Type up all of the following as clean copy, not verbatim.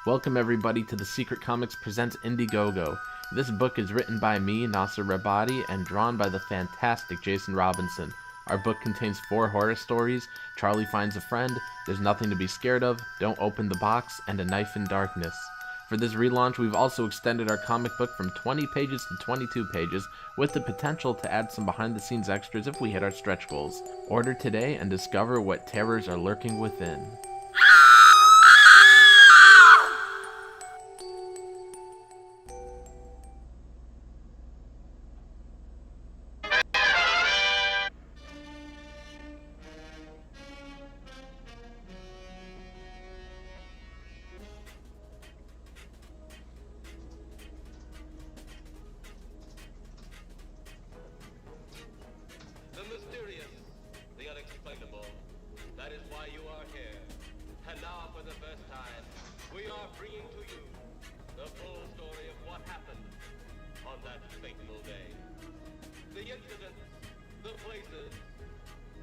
Welcome everybody to the Secret Comics Presents Indiegogo. This book is written by me, Nasser Rabadi, and drawn by the fantastic Jason Robinson. Our book contains 4 horror stories, Charlie Finds a Friend, There's Nothing to Be Scared Of, Don't Open the Box, and A Knife in Darkness. For this relaunch, we've also extended our comic book from 20 pages to 22 pages, with the potential to add some behind-the-scenes extras if we hit our stretch goals. Order today and discover what terrors are lurking within. The mysterious, the unexplainable. That is why you are here. And now, for the first time, we are bringing to you the full story of what happened on that fateful day. The incidents, the places.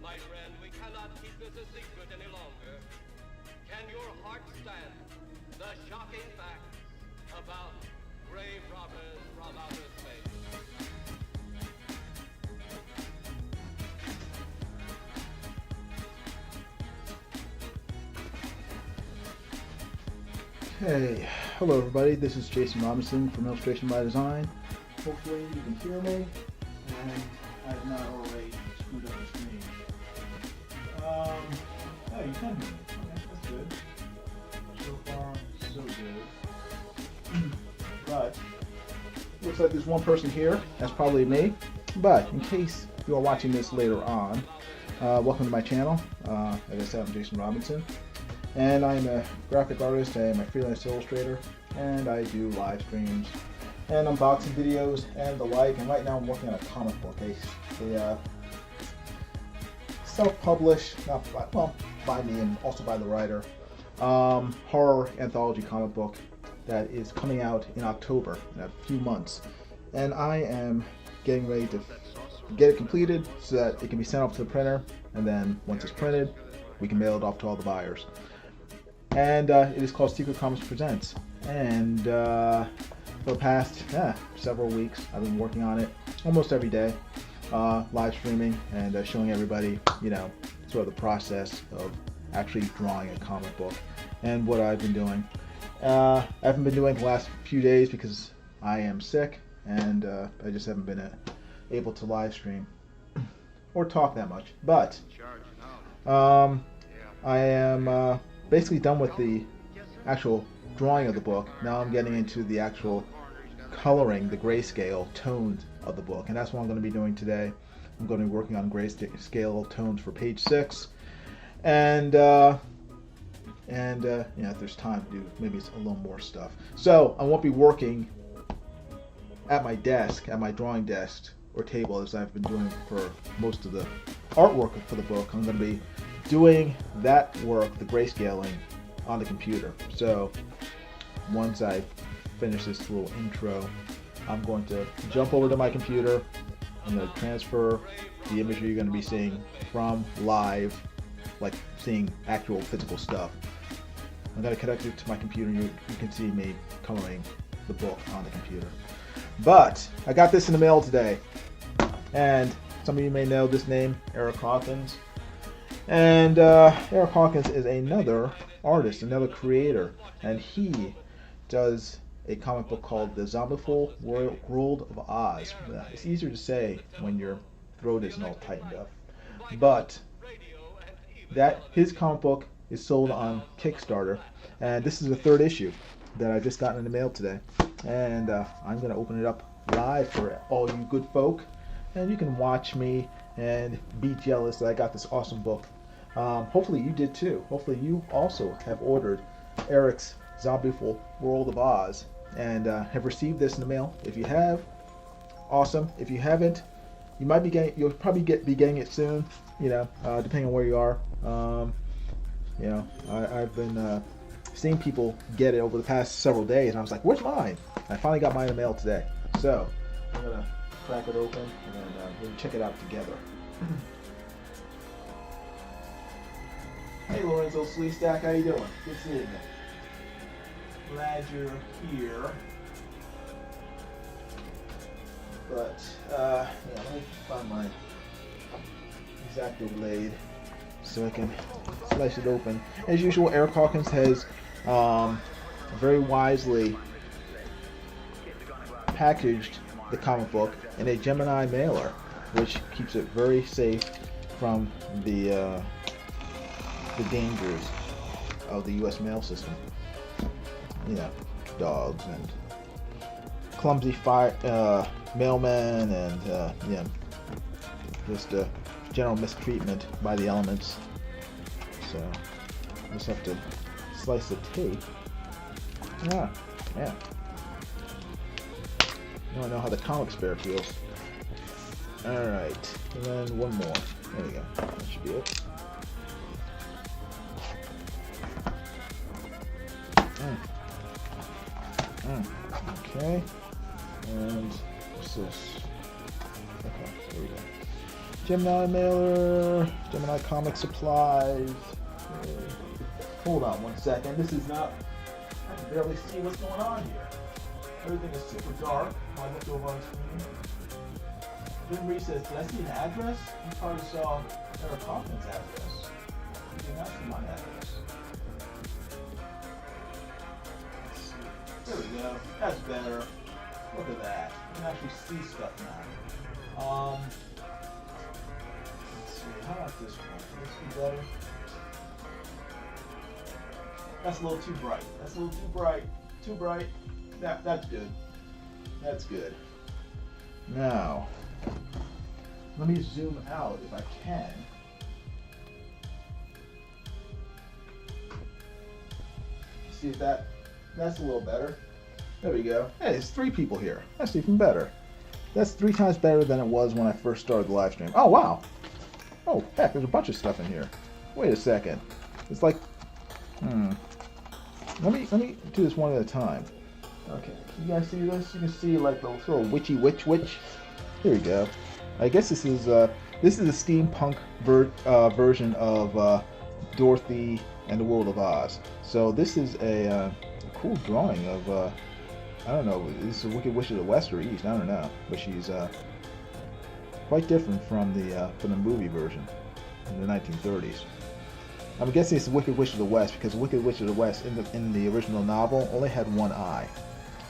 My friend, we cannot keep this a secret any longer. Can your heart stand the shocking facts about grave robbers from outer space? Hey, hello everybody, this is Jason Robinson from Illustration by Design. Hopefully you can hear me, and I have not already screwed up the screen. Oh, you can hear me. Okay, that's good. So far, so good. But, looks like there's one person here, that's probably me. But, in case you are watching this later on, welcome to my channel. As I said, I'm Jason Robinson. And I'm a graphic artist, I'm a freelance illustrator, and I do live streams and unboxing videos and the like. And right now I'm working on a comic book, a self-published, not by, well, by me and also by the writer, horror anthology comic book that is coming out in October, in a few months. And I am getting ready to get it completed so that it can be sent off to the printer, and then once it's printed, we can mail it off to all the buyers. And it is called Secret Comics Presents. And for the past several weeks, I've been working on it almost every day, live streaming and showing everybody, you know, sort of the process of actually drawing a comic book and what I've been doing. I haven't been doing it the last few days because I am sick and I just haven't been able to live stream. or talk that much. But I am basically done with the actual drawing of the book. Now I'm getting into the actual coloring, the grayscale tones of the book, and that's what I'm going to be doing today. I'm going to be working on grayscale tones for page 6, and if there's time to do maybe a little more stuff. So I won't be working at my desk, at my drawing desk or table as I've been doing for most of the artwork for the book. I'm going to be doing that work, the grayscaling, on the computer. So once I finish this little intro, I'm going to jump over to my computer. I'm going to transfer the imagery you're going to be seeing from live, like seeing actual physical stuff. I'm going to connect it to my computer, and you can see me coloring the book on the computer. But I got this in the mail today, and some of you may know this name, Eric Hawkins. And Eric Hawkins is another artist, another creator, and he does a comic book called The Zombieful World of Oz. It's easier to say when your throat isn't all tightened up. But his comic book is sold on Kickstarter, and this is the 3rd issue that I just got in the mail today. And I'm going to open it up live for all you good folk, and you can watch me and be jealous that I got this awesome book. Hopefully you did too. Hopefully you also have ordered Eric's Zombieful World of Oz and have received this in the mail. If you have, awesome. If you haven't, you'll probably be getting it soon. Depending on where you are. I've been seeing people get it over the past several days, and I was like, "Where's mine?" I finally got mine in the mail today. So I'm gonna crack it open and then we'll check it out together. Hey Lorenzo Sleestack, how you doing? Good seeing you. Glad you're here. But let me find my X-Acto blade so I can slice it open. As usual, Eric Hawkins has very wisely packaged the comic book in a Gemini mailer, which keeps it very safe from the dangers of the U.S. mail system. Dogs and clumsy mailmen and just general mistreatment by the elements. So I just have to slice the tape. Yeah. Now I know how the comic spare feels. Alright, and then one more. There we go. That should be it. Okay. And what's this? Okay, there we go. Gemini mailer, Gemini comic supplies. Okay. Hold on one second. This is not. I can barely see what's going on here. Everything is super dark. I looked over on screen. Jim Reese says, "Did I see an address?" You probably saw Eric Hawkins' address. You did not see my address. Let's see. There we go. That's better. Look at that. You can actually see stuff now. Let's see. How about this one? Can this be better? That's a little too bright. That's a little too bright. Too bright. That's good. That's good. Now, let me zoom out if I can. See if that's a little better. There we go. Hey, it's 3 people here. That's even better. That's 3 times better than it was when I first started the live stream. Oh, wow. Oh, heck, there's a bunch of stuff in here. Wait a second. It's like, Let me do this one at a time. Okay, you guys see this? You can see like the sort of witchy witch. Here we go. I guess this is a steampunk version of Dorothy and the World of Oz. So this is a cool drawing of I don't know. This is Wicked Witch of the West or East. I don't know, but she's quite different from the movie version in the 1930s. I'm guessing it's the Wicked Witch of the West because the Wicked Witch of the West in the original novel only had one eye.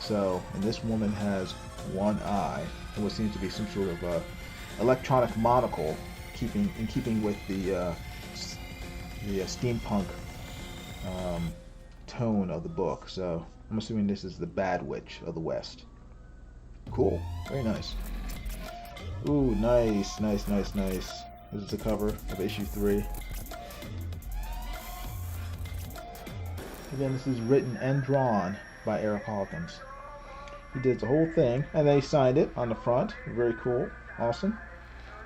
So, and this woman has one eye, and what seems to be some sort of electronic monocle keeping with the steampunk tone of the book. So I'm assuming this is the Bad Witch of the West. Cool, very nice. Ooh, nice. This is the cover of issue 3. Again, this is written and drawn by Eric Hawkins. He did the whole thing, and then he signed it on the front. Very cool. Awesome.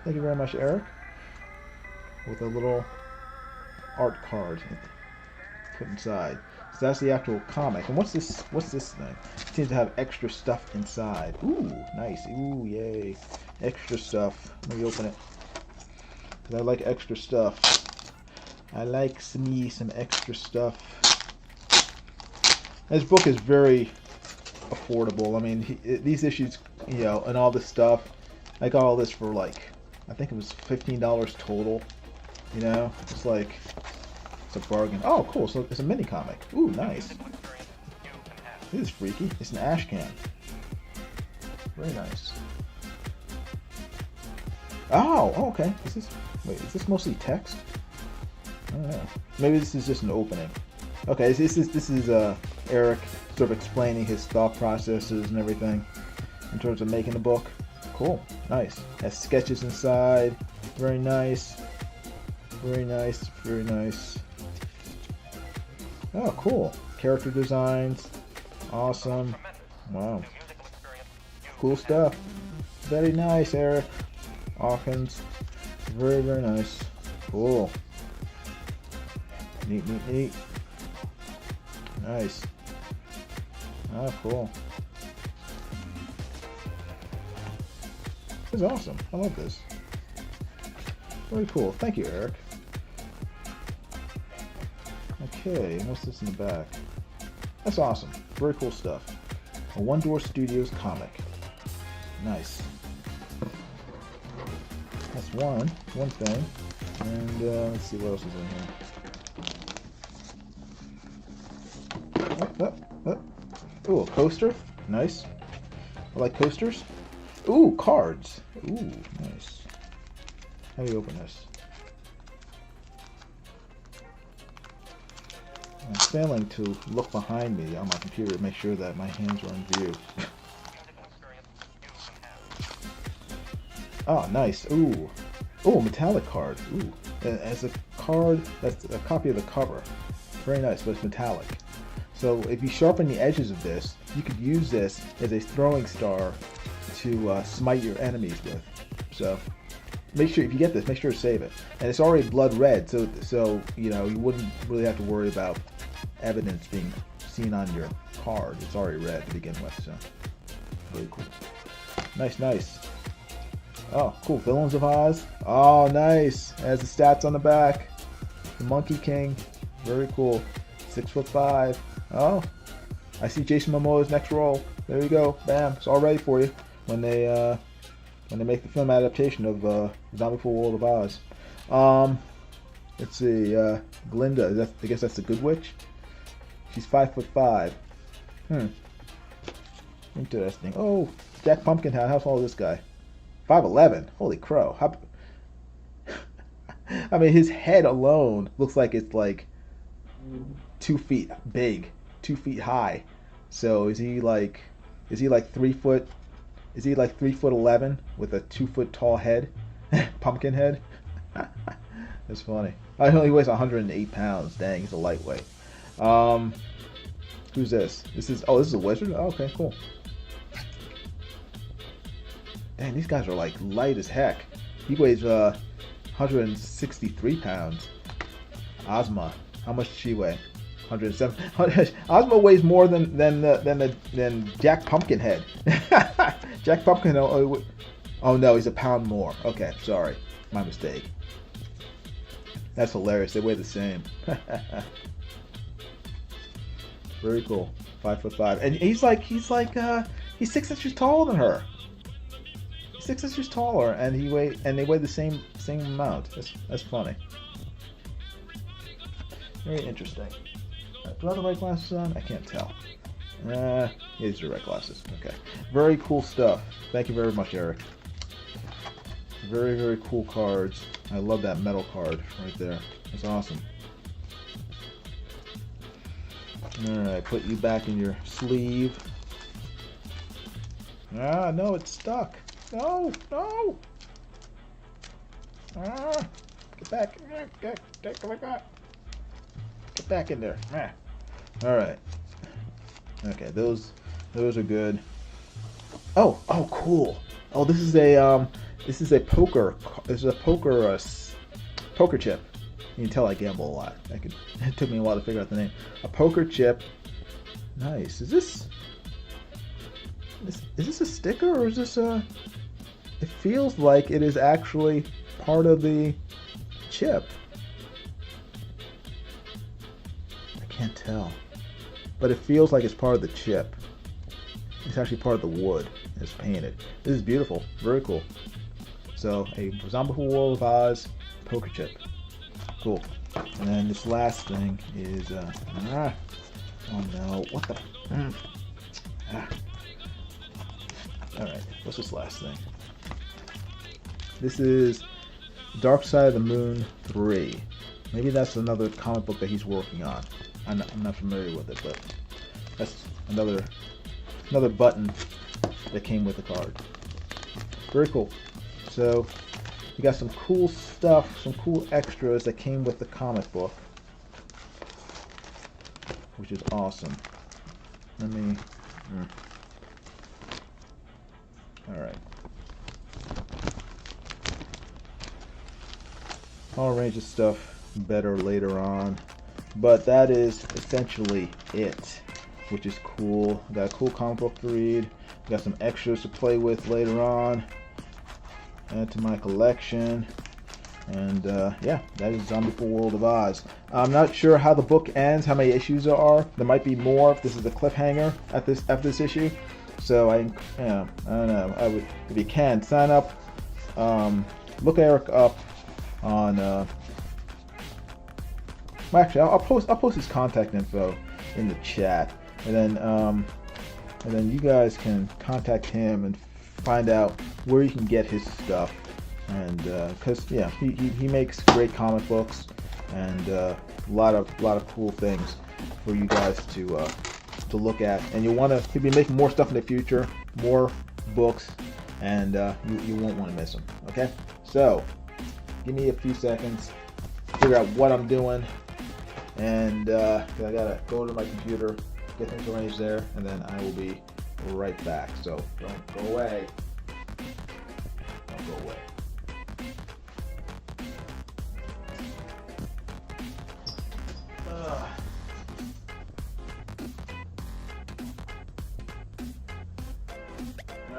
Thank you very much, Eric. With a little art card put inside. So that's the actual comic. And what's this thing? It seems to have extra stuff inside. Ooh, nice. Ooh, yay. Extra stuff. Let me open it. Because I like extra stuff. I like some extra stuff. This book is very affordable. I mean, these issues, you know, and all this stuff, I got all this for like, I think it was $15 total. You know, it's like, it's a bargain. Oh, cool. So it's a mini comic. Ooh, nice. This is freaky. It's an ash can. Very nice. Oh, okay. Is this mostly text? I don't know. Maybe this is just an opening. Okay, this is Eric sort of explaining his thought processes and everything in terms of making the book. Cool, nice. Has sketches inside. Very nice. Very nice. Oh, cool. Character designs. Awesome. Wow. Cool stuff. Very nice, Eric Hawkins. Very nice. Cool. Neat. Nice. Oh, cool. This is awesome. I love this. Very cool. Thank you, Eric. Okay, what's this in the back? That's awesome. Very cool stuff. A One Door Studios comic. Nice. That's one thing. And let's see what else is in here. Ooh, a coaster. Nice. I like coasters. Ooh, cards. Ooh, nice. How do you open this? I'm failing to look behind me on my computer to make sure that my hands are in view. Oh, nice. Ooh. Ooh, metallic card. Ooh. As a card, that's a copy of the cover. Very nice, but it's metallic. So if you sharpen the edges of this, you could use this as a throwing star to smite your enemies with. So make sure, if you get this, make sure to save it. And it's already blood red, so you know, you wouldn't really have to worry about evidence being seen on your card. It's already red to begin with, so very cool. Nice. Oh, cool. Villains of Oz. Oh, nice. Has the stats on the back. The Monkey King. Very cool. 6'5". Oh, I see Jason Momoa's next role. There you go. Bam. It's all ready for you when they make the film adaptation of Zombie Full World of Oz. Let's see. Glinda. I guess that's the Good Witch. She's 5'5". Interesting. Oh, Jack Pumpkinhead. How tall is this guy? 5'11". Holy crow. I mean, his head alone looks like it's like 2 feet big, 2 feet high. So is he like 3 foot? Is he like 3'11" with a 2 foot tall head? Pumpkin head. That's funny. Oh, he only weighs 108 pounds. Dang, he's a lightweight. Who's this? This is a wizard? Oh, okay, cool. Dang, these guys are like light as heck. He weighs 163 pounds. Ozma, how much does she weigh? 107. Ozma weighs more than Jack Pumpkinhead. Jack Pumpkinhead. Oh no, he's a pound more. Okay, sorry, my mistake. That's hilarious. They weigh the same. Very cool. 5'5", and he's 6 inches taller than her. 6 inches taller, and they weigh the same amount. That's funny. Very interesting. Do I have the right glasses on? I can't tell. These are the right glasses. Okay. Very cool stuff. Thank you very much, Eric. Very, very cool cards. I love that metal card right there. That's awesome. Alright, put you back in your sleeve. Ah, no, it's stuck. No, no! Ah, get back. Get back in there. Ah. Alright. Okay, those are good. Oh, cool. Oh, this is a poker poker chip. You can tell I gamble a lot. It took me a while to figure out the name. A poker chip. Nice. Is this a sticker or is this a? It feels like it is actually part of the chip. I can't tell, but it feels like it's part of the chip. It's actually part of the wood. It's painted. This is beautiful. Very cool. So a Zombie World of Oz poker chip. Cool. And then this last thing is oh no, what the Alright, what's this last thing? This is Dark Side of the Moon 3. Maybe that's another comic book that he's working on. I'm not familiar with it, but that's another button that came with the card. Very cool. So you got some cool stuff, some cool extras that came with the comic book, which is awesome. Let me. All right. I'll arrange this stuff better later on, but that is essentially it, which is cool. Got a cool comic book to read. Got some extras to play with later on. Add to my collection. And yeah, that is Zombie World of Oz. I'm not sure how the book ends, how many issues there are. There might be more if this is a cliffhanger after this issue. So I don't know. I would, if you can, sign up. Look Eric up on. Well, actually, I'll post his contact info in the chat, and then you guys can contact him and find out where you can get his stuff. And because yeah, he makes great comic books and a lot of cool things for you guys to look at. And he'll be making more stuff in the future, more books, and you won't want to miss them. Okay, so give me a few seconds, figure out what I'm doing, and I gotta go to my computer, get things arranged there, and then I will be right back. So don't go away. Don't go away.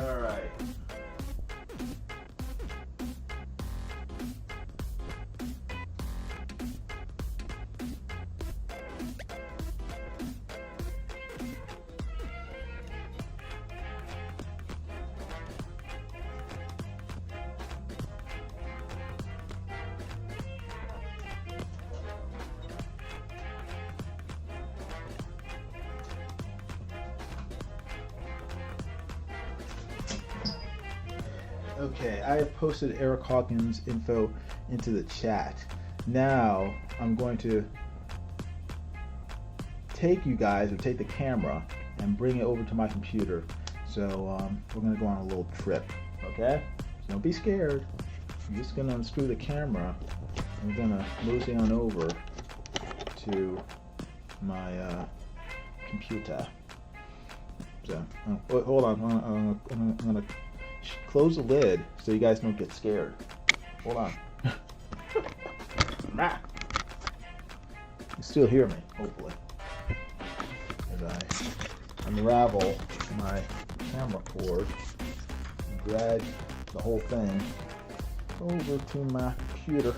All right. Okay, I have posted Eric Hawkins' info into the chat. Now I'm going to take you guys, or take the camera, and bring it over to my computer. So we're going to go on a little trip, okay? So don't be scared. I'm just going to unscrew the camera, and we're going to mosey on over to my computer. So, hold on, I'm going to close the lid so you guys don't get scared. Hold on. You still hear me, hopefully. As I unravel my camera cord and drag the whole thing over to my computer.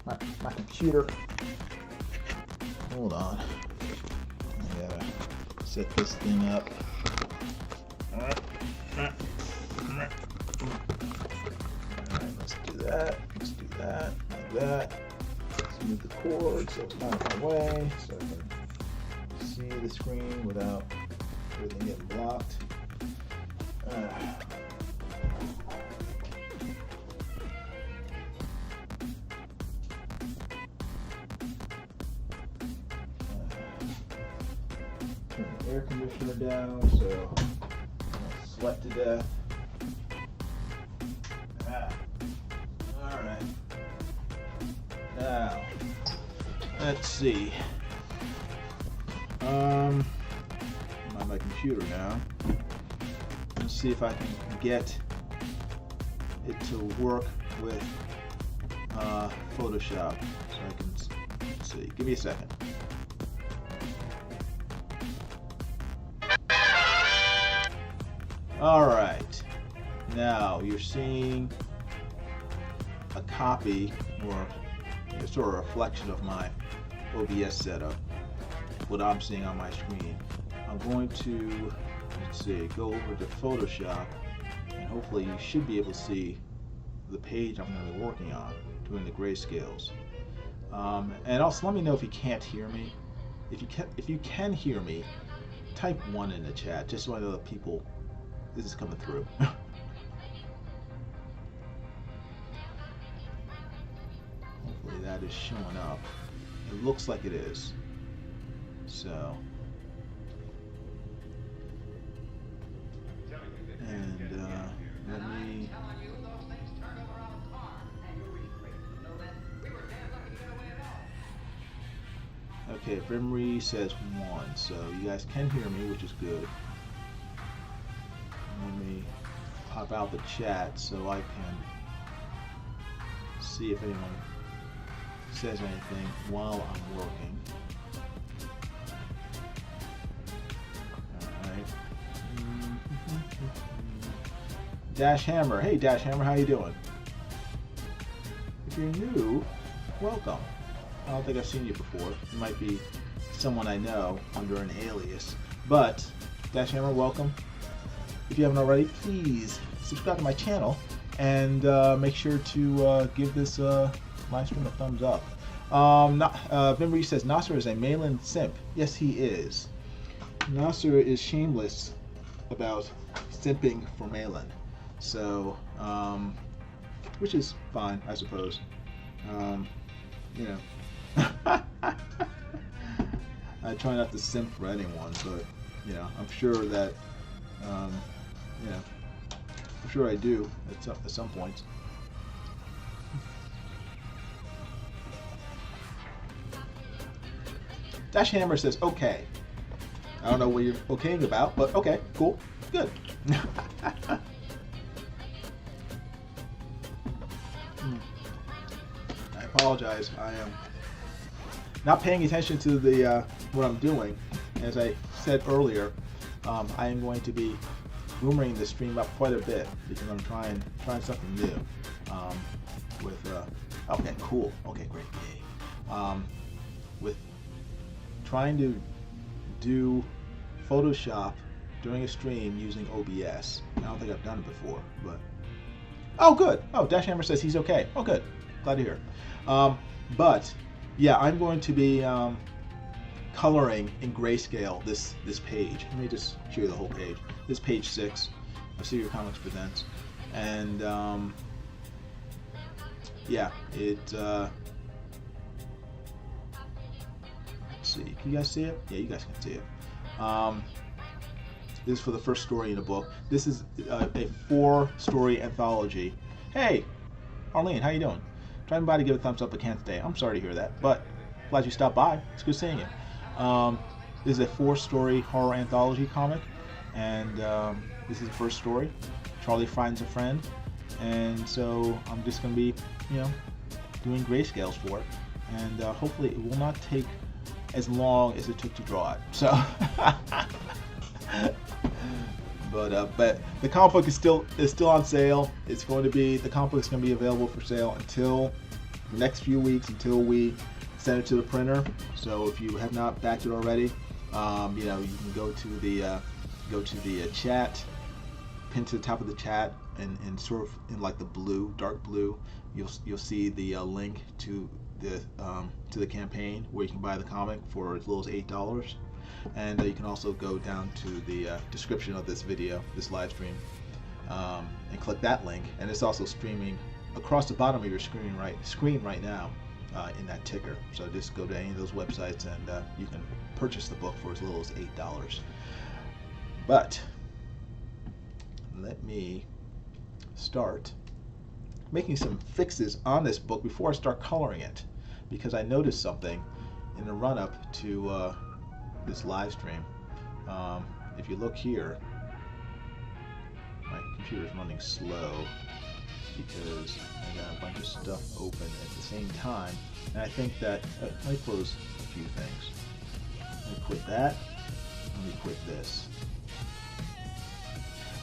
My computer. Hold on. I gotta set this thing up. Alright, let's do that. Let's do that, like that. Let's move the cord so it's not in my way, so I can see the screen without everything getting blocked. air conditioner down, so I sweat to death. Alright. Now, let's see. I'm on my computer now. Let's see if I can get it to work with Photoshop. So I can see. Give me a second. Alright. Now you're seeing a copy or sort of a reflection of my OBS setup, what I'm seeing on my screen. I'm going to, let's see, go over to Photoshop, and hopefully you should be able to see the page I'm going to be working on, doing the grayscales. And also let me know if you can't hear me. If you can hear me, type 1 in the chat, just so I know that people, this is coming through. Hopefully that is showing up. It looks like it is. So, and let me. Okay, Brimry says 1, so you guys can hear me, which is good. Let me pop out the chat so I can see if anyone says anything while I'm working. Alright. Dash Hammer. Hey Dash Hammer, how you doing? If you're new, welcome. I don't think I've seen you before. You might be someone I know under an alias. But, Dash Hammer, welcome. If you haven't already, please subscribe to my channel and make sure to give this live stream a thumbs up. Vimri says Nasser is a Malin simp. Yes, he is. Nasser is shameless about simping for Malin. So, which is fine, I suppose. You know. I try not to simp for anyone, but you know, I'm sure that you know, I'm sure I do at some points. Dash Hammer says, okay. I don't know what you're okaying about, but okay, cool, good. I apologize. I am not paying attention to the what I'm doing. As I said earlier, I am going to be boomering the stream up quite a bit because I'm trying something new. Okay, cool. Okay, great. Yay. With trying to do Photoshop during a stream using OBS. I don't think I've done it before, but oh, good. Oh, Dash Hammer says he's okay. Oh, good. Glad to hear. But yeah, I'm going to be coloring in grayscale this page. Let me just show you the whole page. This is page 6 of Secret Comics Presents, and yeah, it. Let's see. Can you guys see it? Yeah, you guys can see it. This is for the first story in the book. This is a 4-story anthology. Hey, Arlene, how you doing? Driving by to give a thumbs up, but can't today. I'm sorry to hear that, but glad you stopped by. It's good seeing you. This is a 4-story horror anthology comic, and this is the first story. Charlie finds a friend, and so I'm just going to be, you know, doing grayscales for it, and hopefully it will not take as long as it took to draw it. So, but the comic book is still on sale. It's going to be, the comic book is going to be available for sale until the next few weeks, until we send it to the printer. So if you have not backed it already, you know, you can go to the chat, pin to the top of the chat, and sort of in like the blue, dark blue, you'll see the link to the campaign where you can buy the comic for as little as $8. And you can also go down to the description of this video, this live stream, and click that link. And it's also streaming across the bottom of your screen right now. in that ticker. So just go to any of those websites and you can purchase the book for as little as $8. But let me start making some fixes on this book before I start coloring it, because I noticed something in the run-up to this live stream. If you look here, my computer's running slow because I got a bunch of stuff open at the same time, and I think that let me close a few things. Let me quit that. Let me quit this.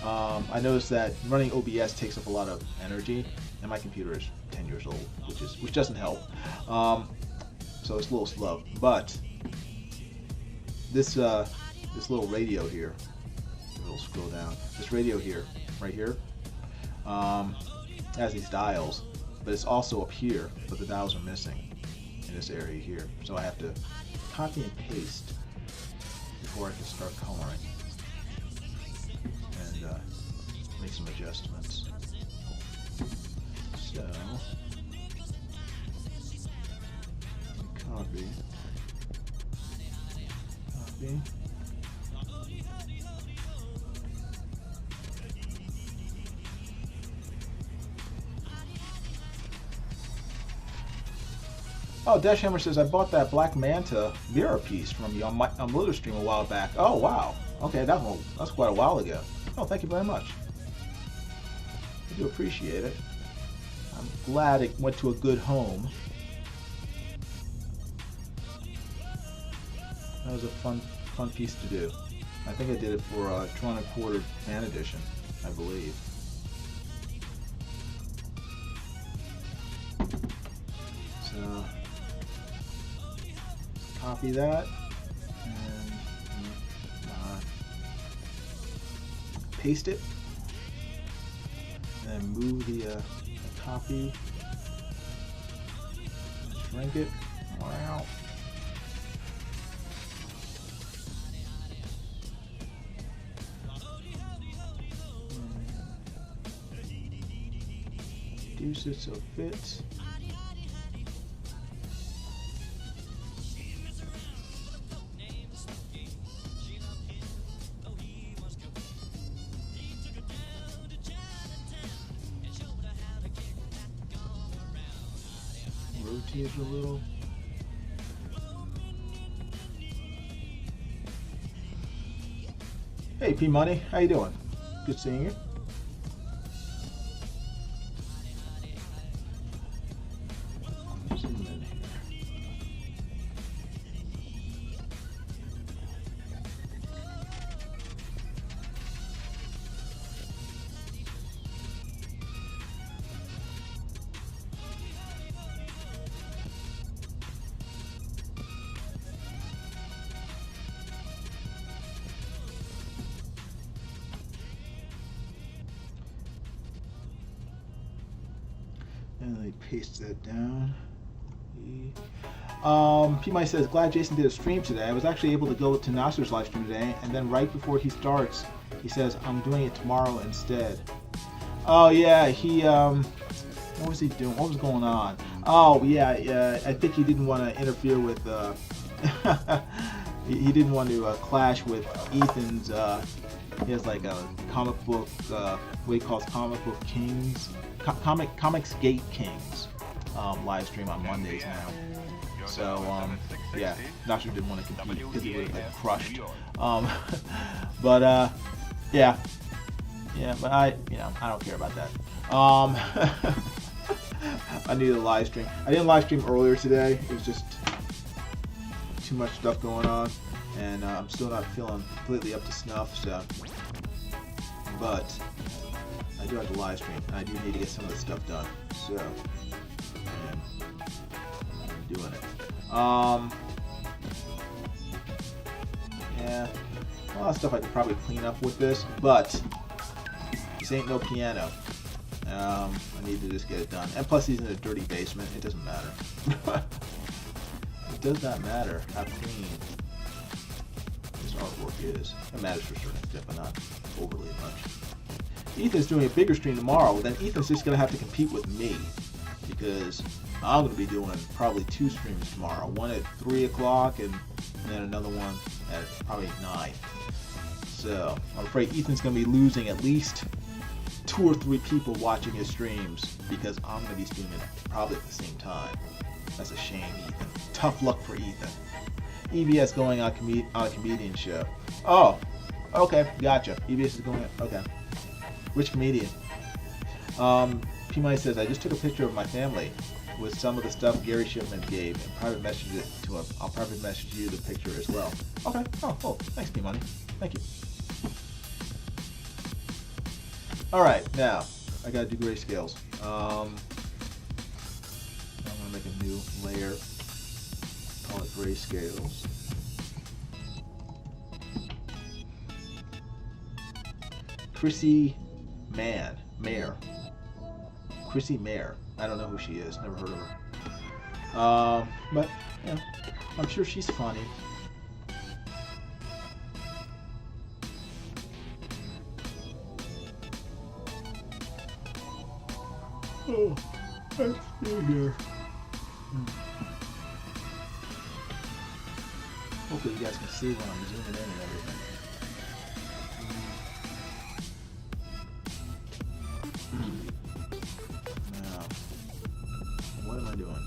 I noticed that running OBS takes up a lot of energy, and my computer is 10 years old, which doesn't help. So it's a little slow. But this little radio here, we'll scroll down. This radio here, right here, has these dials, but it's also up here, but the dials are missing in this area here. So I have to copy and paste before I can start coloring and make some adjustments. So copy. Oh, Dashhammer says, I bought that Black Manta mirror piece from you on Livestream a while back. Oh, wow. Okay, that's quite a while ago. Oh, thank you very much. I do appreciate it. I'm glad it went to a good home. That was a fun piece to do. I think I did it for Drawn and Quartered fan edition, I believe. So copy that and paste it, and then move the copy, shrink it. Wow. Reduce it so it fits. Rotate it a little. Hey P Money, how you doing? Good seeing you. And I paste that down. P-Mike says, glad Jason did a stream today. I was actually able to go to Nasser's live stream today, and then right before he starts, he says, I'm doing it tomorrow instead. Oh yeah, he, what was he doing? What was going on? Oh yeah, I think he didn't want to interfere with, he didn't want to clash with Ethan's, he has like a comic book, what he calls comic book kings, Comics Gate Kings live stream on Mondays now. So yeah, Nasser didn't want to compete because he would have been crushed. But yeah, but I don't care about that. I need a live stream. I didn't live stream earlier today. It was just too much stuff going on, and I'm still not feeling completely up to snuff. So, but I do have to live stream, and I do need to get some of this stuff done. So, I'm doing it. Yeah, a lot of stuff I could probably clean up with this, but this ain't no piano. I need to just get it done. And plus, he's in a dirty basement. It doesn't matter. It does not matter how clean this artwork is. It matters for certain stuff, but not overly much. Ethan's doing a bigger stream tomorrow. Then Ethan's just gonna have to compete with me. because I'm going to be doing probably 2 streams tomorrow. One at 3 o'clock and then another one at probably 9. So I'm afraid Ethan's going to be losing at least 2 or 3 people watching his streams because I'm going to be streaming probably at the same time. That's a shame, Ethan. Tough luck for Ethan. EBS going on a comedian show. Oh, okay, gotcha. EBS is going. Okay, which comedian? P. Money says, I just took a picture of my family with some of the stuff Gary Shipman gave and private messaged it to him. I'll private message you the picture as well. Okay. Oh, cool. Thanks, P. Money. Thank you. All right, now I gotta do grayscales. I'm gonna make a new layer. Call it grayscales. Chrissy Mayer. Chrissy Mayer. I don't know who she is. Never heard of her. But yeah, I'm sure she's funny. Oh, let's see here. Hopefully you guys can see when I'm zooming in and everything. Now, what am I doing?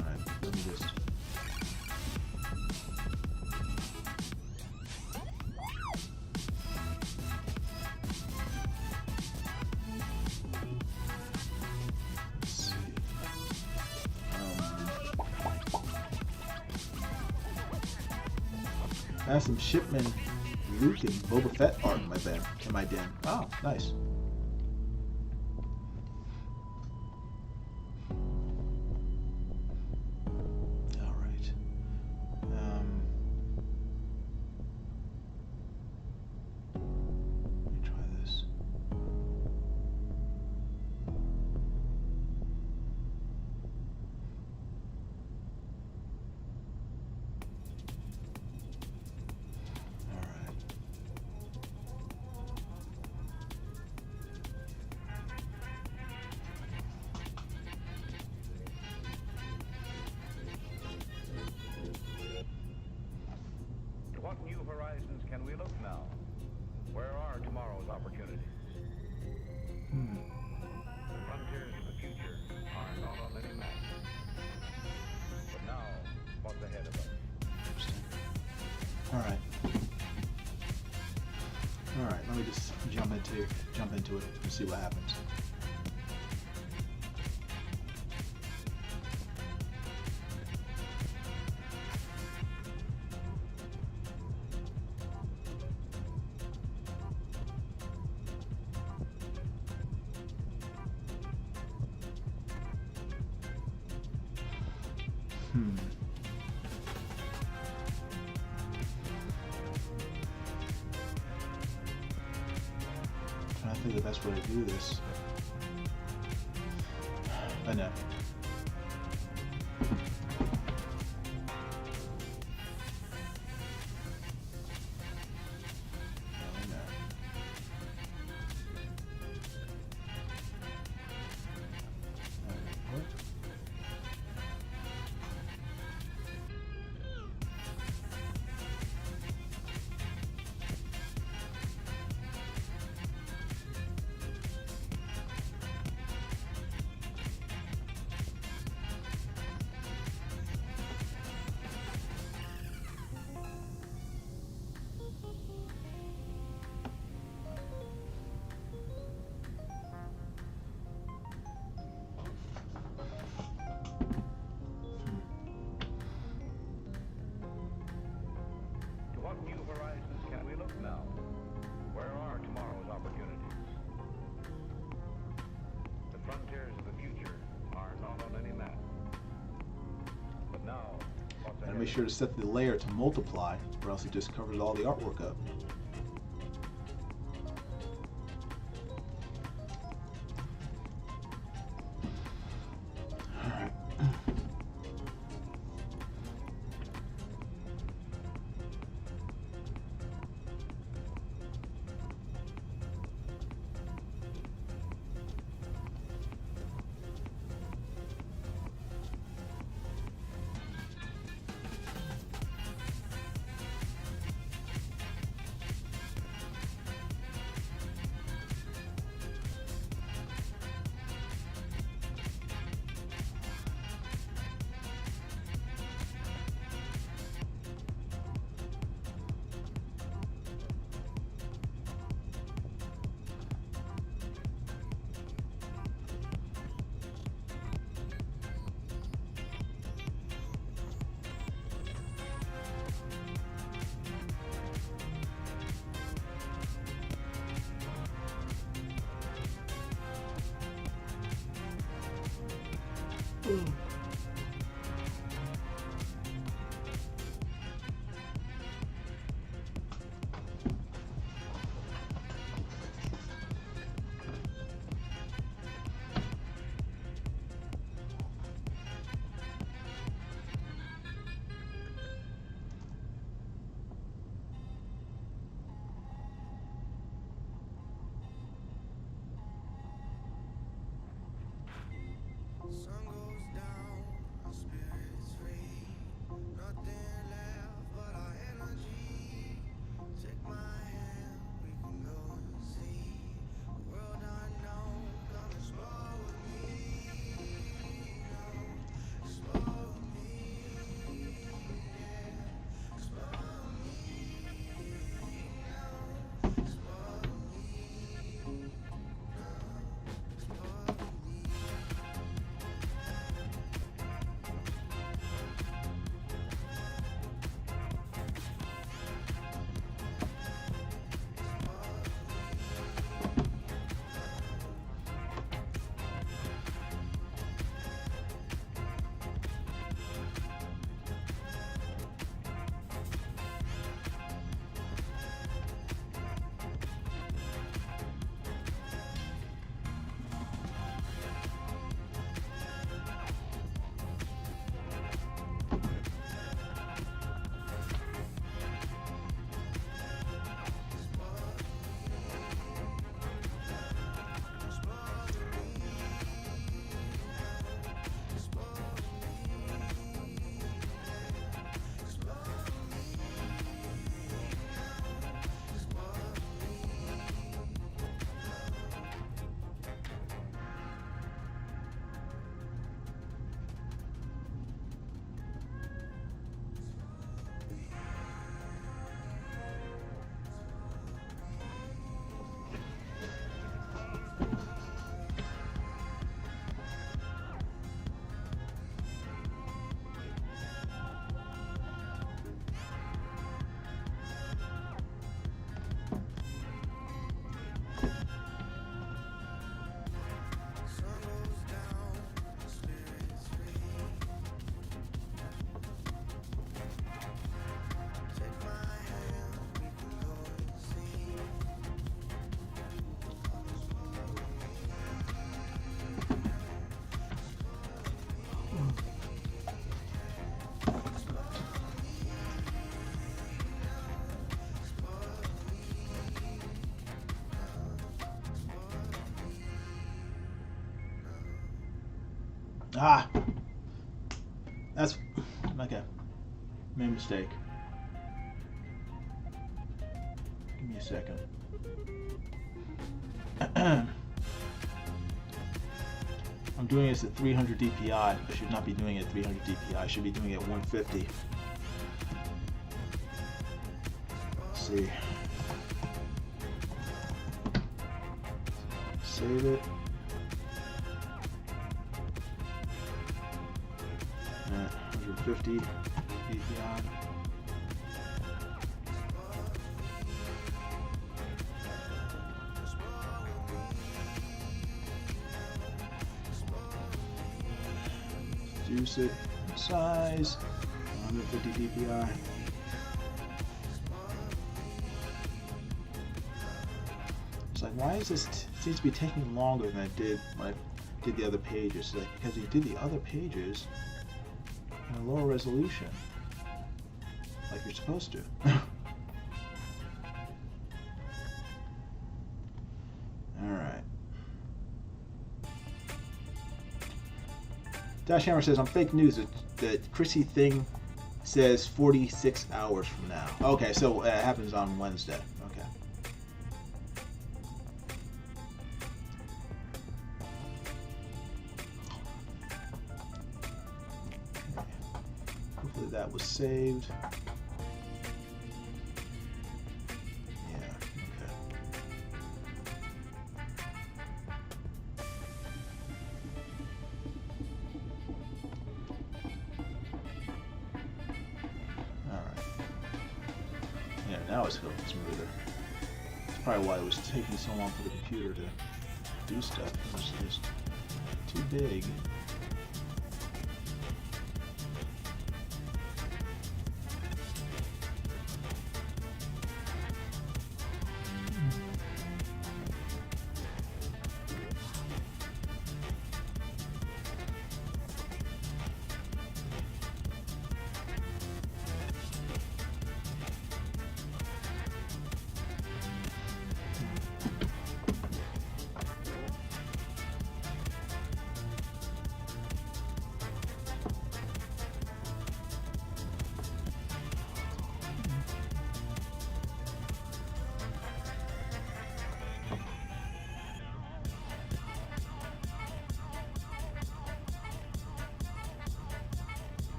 Alright, let me just... I have some Shipman, Luke, and Boba Fett art in my den. Oh, nice. All right. Let me try this. What new horizons can we look now? Where are tomorrow's opportunities? The frontiers of the future are not on any map. But now, what's ahead of us? All right. All right. Let me just jump into it and see what happens. I think the best way to do this. I know. What new horizons can we look now? Where are tomorrow's opportunities? The frontiers of the future are not on any map. But now, what's ahead? And make sure to set the layer to multiply, or else it just covers all the artwork up. Sun goes down, our spirits free. Nothing left but our energy. Take my hand, we can go and see a world unknown. Come explore with me. Explore with me. Yeah. Explore with me. Explore with me. Explore with me. Sun goes down, our spirits free. Take my hand, we can go and see. Ah, that's okay. Made a mistake. Give me a second. I'm doing this at 300 DPI. I should not be doing it at 300 DPI. I should be doing it at 150. Let's see. Save it. 150 DPI. Reduce it in size. 150 DPI. It's like, why is this? Seems to be taking longer than it did when I did the other pages. Like, because you did the other pages in a lower resolution, like you're supposed to. Alright. Dash Hammer says on fake news that Chrissy thing says 46 hours from now. Okay, so it happens on Wednesday. Okay. Hopefully that was saved. Yeah, okay. Alright. Yeah, now it's going smoother. That's probably why it was taking so long for the computer to do stuff. It was just too big.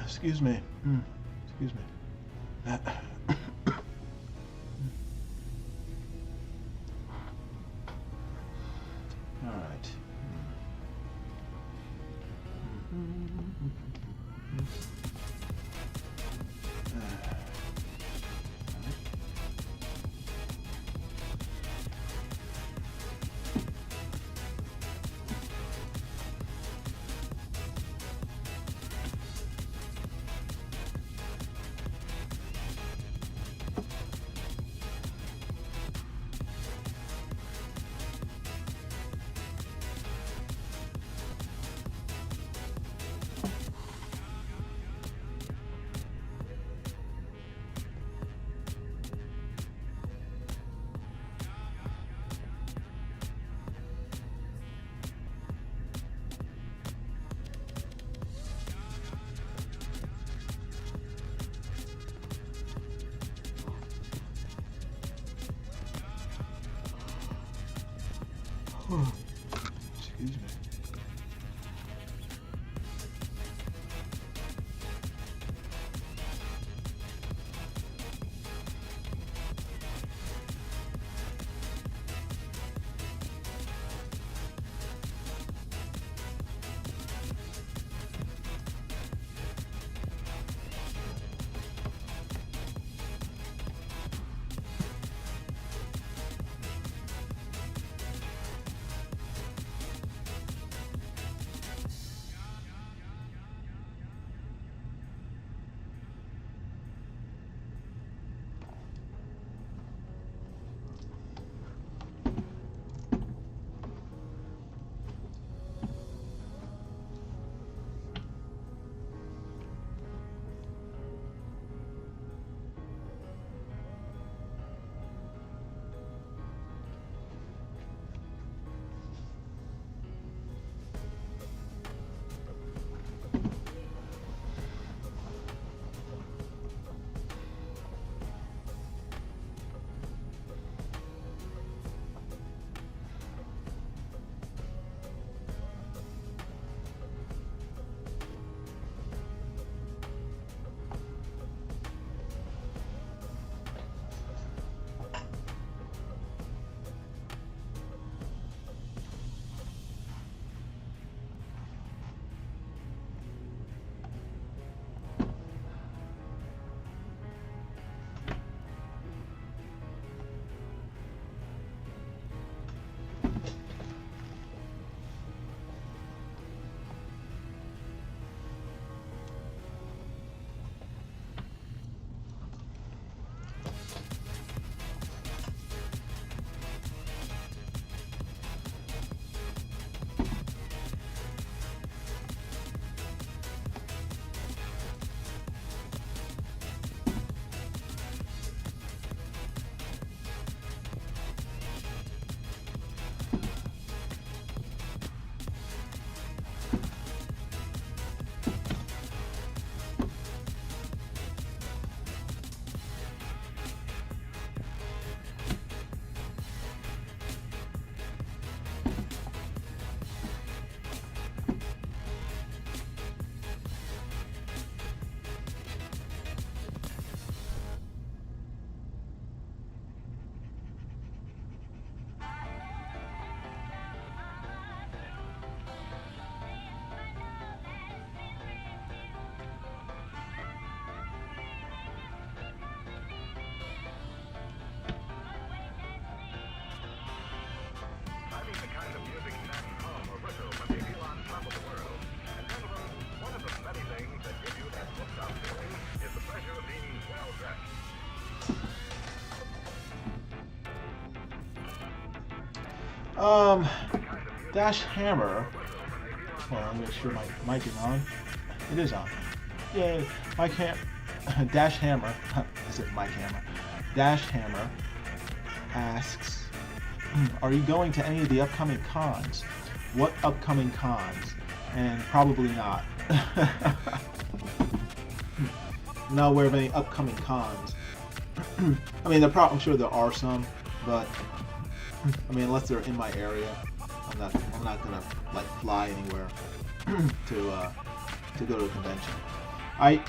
Excuse me. Excuse me. All right. Excuse me. Dash Hammer. Well, let me make sure my mic is on. It is on. Yay. Dash Hammer. Is it Mike Hammer? Dash Hammer asks, are you going to any of the upcoming cons? What upcoming cons? And probably not. Not aware of any upcoming cons. I mean, I'm sure there are some, but I mean, unless they're in my area, I'm not gonna like fly anywhere to go to a convention. I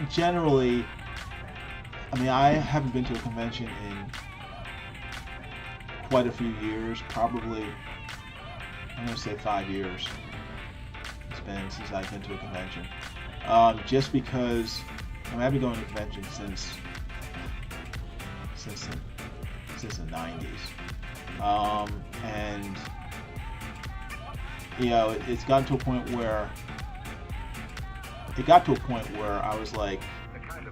generally, I mean, I haven't been to a convention in quite a few years. Probably, I'm gonna say 5 years. It's been since I've been to a convention. Just because I mean, I've been going to conventions since the 90s, and you know, it's gotten to a point where I was like,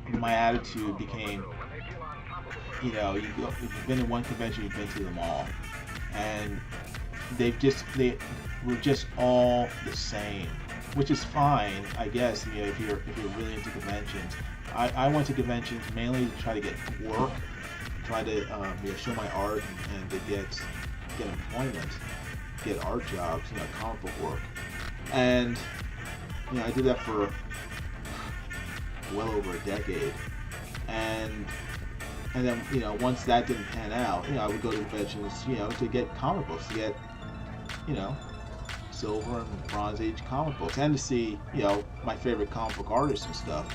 my attitude became, you know, if you've been to one convention, you've been to them all, and they were just all the same, which is fine, I guess. You know, if you're really into conventions. I went to conventions mainly to try to get work, try to you know, show my art and to get employment, get art jobs, you know, comic book work, and you know, I did that for well over a decade, and then, you know, once that didn't pan out, you know, I would go to conventions, you know, to get comic books, to get, you know, Silver and Bronze Age comic books, and to see, you know, my favorite comic book artists and stuff.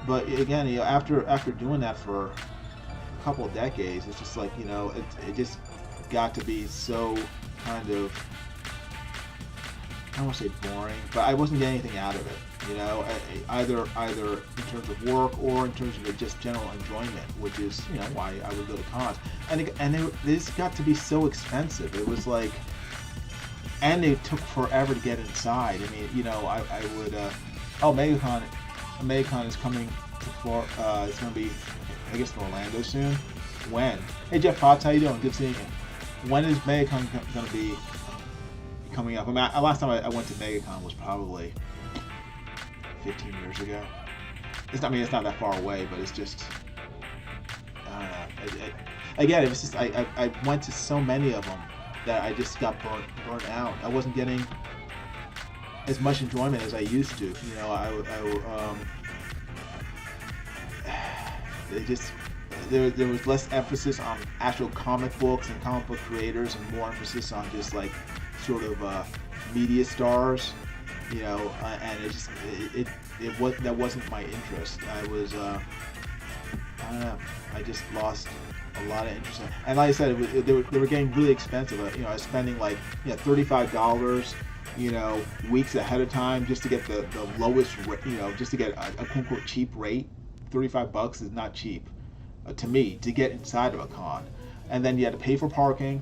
But again, you know, after doing that for a couple of decades, it's just like, you know, it just got to be so kind of, I don't want to say boring, but I wasn't getting anything out of it. You know, either in terms of work or in terms of just general enjoyment, which is, you know, why I would go to cons. And they just got to be so expensive. It was like, and they took forever to get inside. I mean, you know, I would, MegaCon is coming to Florida. It's going to be, I guess, in Orlando soon. When? Hey, Jeff Potts, how you doing? Good seeing you. When is MegaCon going to be coming up? I mean, last time I went to MegaCon was probably 15 years ago. It's not that far away, but it's just, I don't know. Again, it was just, I went to so many of them that I just got burnt out. I wasn't getting as much enjoyment as I used to. You know, there was less emphasis on actual comic books and comic book creators, and more emphasis on just like sort of media stars. You know, and that wasn't my interest. I was, I don't know, I just lost a lot of interest in it. And like I said, they were getting really expensive. You know, I was spending like, you know, $35, you know, weeks ahead of time just to get the lowest, you know, just to get a quote unquote cheap rate. $35 is not cheap to me to get inside of a con. And then you had to pay for parking,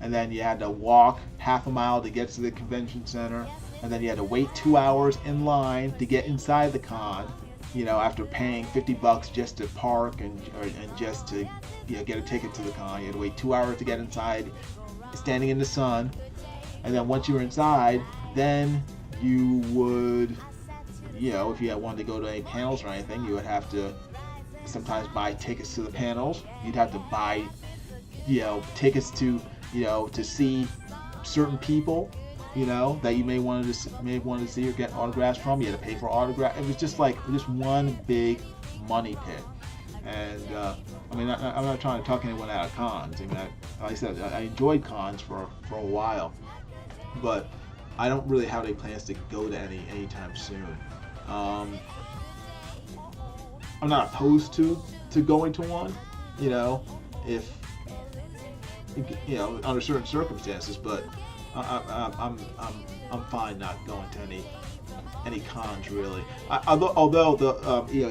and then you had to walk half a mile to get to the convention center. And then you had to wait 2 hours in line to get inside the con, you know, after paying $50 just to park and just to, you know, get a ticket to the con. You had to wait 2 hours to get inside, standing in the sun. And then once you were inside, then you would, you know, if you wanted to go to any panels or anything, you would have to sometimes buy tickets to the panels. You'd have to buy, you know, tickets to, you know, to see certain people, you know, that you may want to see or get autographs from. You had to pay for autographs. It was just like just one big money pit. And I mean, I'm not trying to talk anyone out of cons. I mean, like I said, I enjoyed cons for a while, but I don't really have any plans to go to any anytime soon. I'm not opposed to going to one, you know, if, you know, under certain circumstances, but I'm fine not going to any cons really. Although the you know,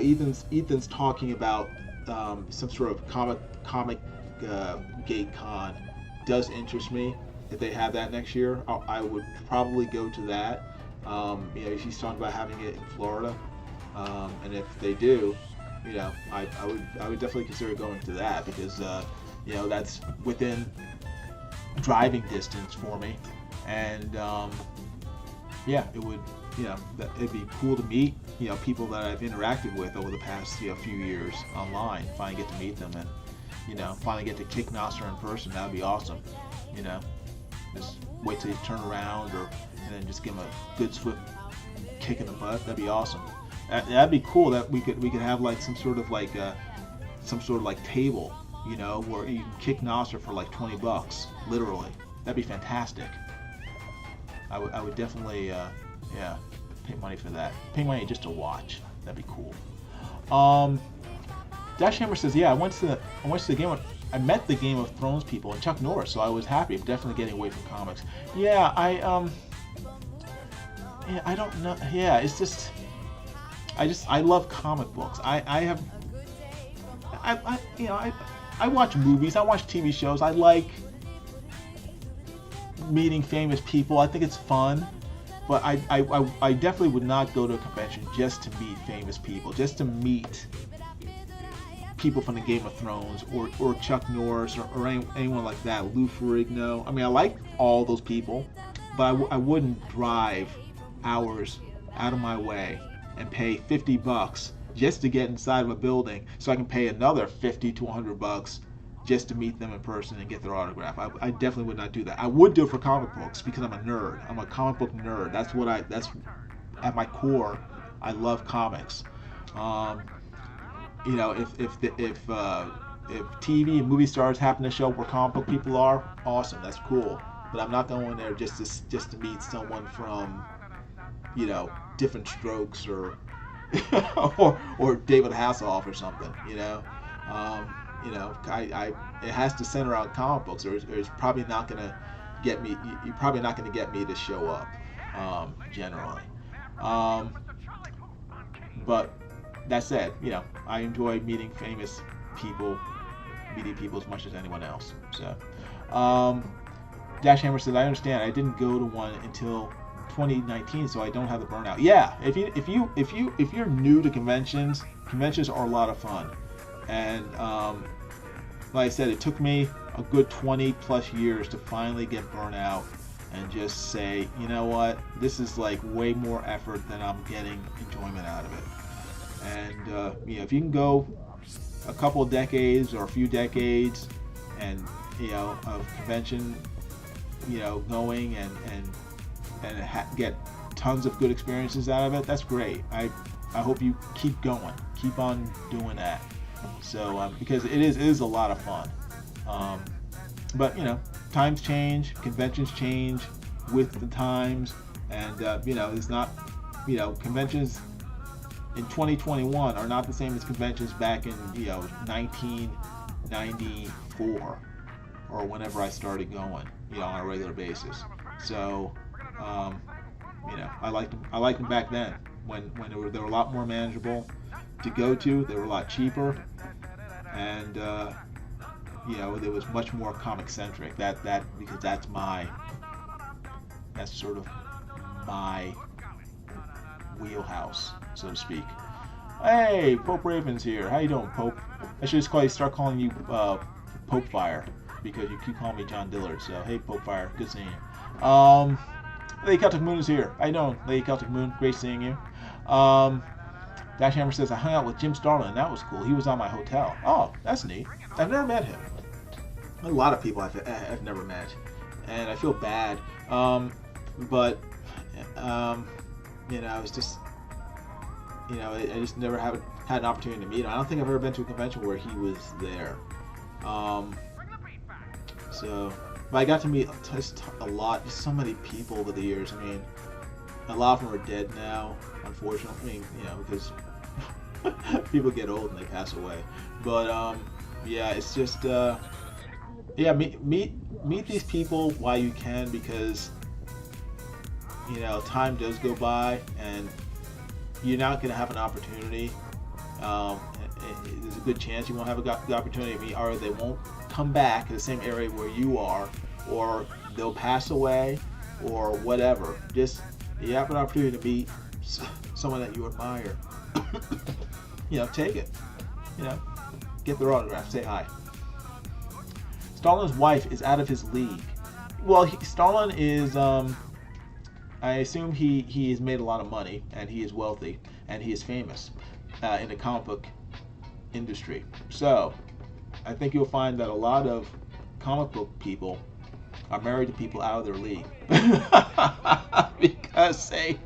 Ethan's talking about some sort of comic gate con does interest me. If they have that next year, I would probably go to that. You know, he's talking about having it in Florida, and if they do, you know, I would definitely consider going to that, because you know, that's within driving distance for me, and yeah, it would, you know, it'd be cool to meet, you know, people that I've interacted with over the past, you know, few years online. Finally get to meet them, and, you know, finally get to kick Nasser in person. That'd be awesome. You know, just wait till you turn around, and then just give him a good swift kick in the butt. That'd be awesome. That'd be cool. That we could have like some sort of like table, you know, where you can kick Nasser for like $20, literally. That'd be fantastic. I would definitely, yeah, pay money for that. Pay money just to watch. That'd be cool. Dash Hammer says, yeah, I went to the Game of, I met the Game of Thrones people and Chuck Norris, so I was happy. I'm definitely getting away from comics. Yeah, yeah, I don't know. Yeah, it's just, I love comic books. I watch movies. I watch TV shows. I like meeting famous people. I think it's fun. But I definitely would not go to a convention just to meet famous people, just to meet people from the Game of Thrones or Chuck Norris or anyone like that, Lou Ferrigno. I mean, I like all those people, but I wouldn't drive hours out of my way and pay $50 just to get inside of a building so I can pay another $50 to $100 just to meet them in person and get their autograph. I definitely would not do that. I would do it for comic books because I'm a nerd. I'm a comic book nerd. That's at my core. I love comics. You know, if TV and movie stars happen to show up where comic book people are, awesome. That's cool. But I'm not going there just to meet someone from, you know, Different Strokes or or David Hasselhoff or something. You know. You know, it has to center around comic books, or it's probably not gonna get me. You're probably not gonna get me to show up, generally. But that said, you know, I enjoy meeting famous people, meeting people as much as anyone else. So, Dash Hammer said, I understand. I didn't go to one until 2019, so I don't have the burnout. Yeah, if you're new to conventions are a lot of fun. And like I said, it took me a good 20 plus years to finally get burnt out and just say, you know what, this is like way more effort than I'm getting enjoyment out of it. And you know, if you can go a couple of decades or a few decades and, you know, of convention, you know, going and get tons of good experiences out of it, that's great. I hope you keep going, keep on doing that. So because it is a lot of fun, but you know, times change, conventions change with the times, and you know, it's not, you know, conventions in 2021 are not the same as conventions back in, you know, 1994 or whenever I started going, you know, on a regular basis. So you know, I liked them back then when they were a lot more manageable to go to. They were a lot cheaper, and you know, it was much more comic centric. That because that's sort of my wheelhouse, so to speak. Hey, Pope Raven's here. How you doing, Pope? I should just start calling you Pope Fire because you keep calling me John Dillard. So hey, Pope Fire, good seeing you. Lady Celtic Moon is here. How you doing, Lady Celtic Moon? Great seeing you. Dash Hammer says, I hung out with Jim Starlin. That was cool. He was on my hotel. Oh, that's neat. I've never met him. A lot of people I've never met, and I feel bad. But you know, it's just, you know, I just never had an opportunity to meet him. I don't think I've ever been to a convention where he was there. So, but I got to meet just so many people over the years. I mean, a lot of them are dead now, unfortunately. I mean, you know, because people get old and they pass away. But yeah, it's just yeah, meet these people while you can, because you know, time does go by and you're not going to have an opportunity. There's a good chance you won't have the opportunity to meet, or they won't come back to the same area where you are, or they'll pass away, or whatever. Just, you have an opportunity to meet someone that you admire. You know, take it. You know, get their autograph, say hi. Stalin's wife is out of his league. Well, Stalin is, I assume he has made a lot of money, and he is wealthy, and he is famous in the comic book industry. So, I think you'll find that a lot of comic book people are married to people out of their league because they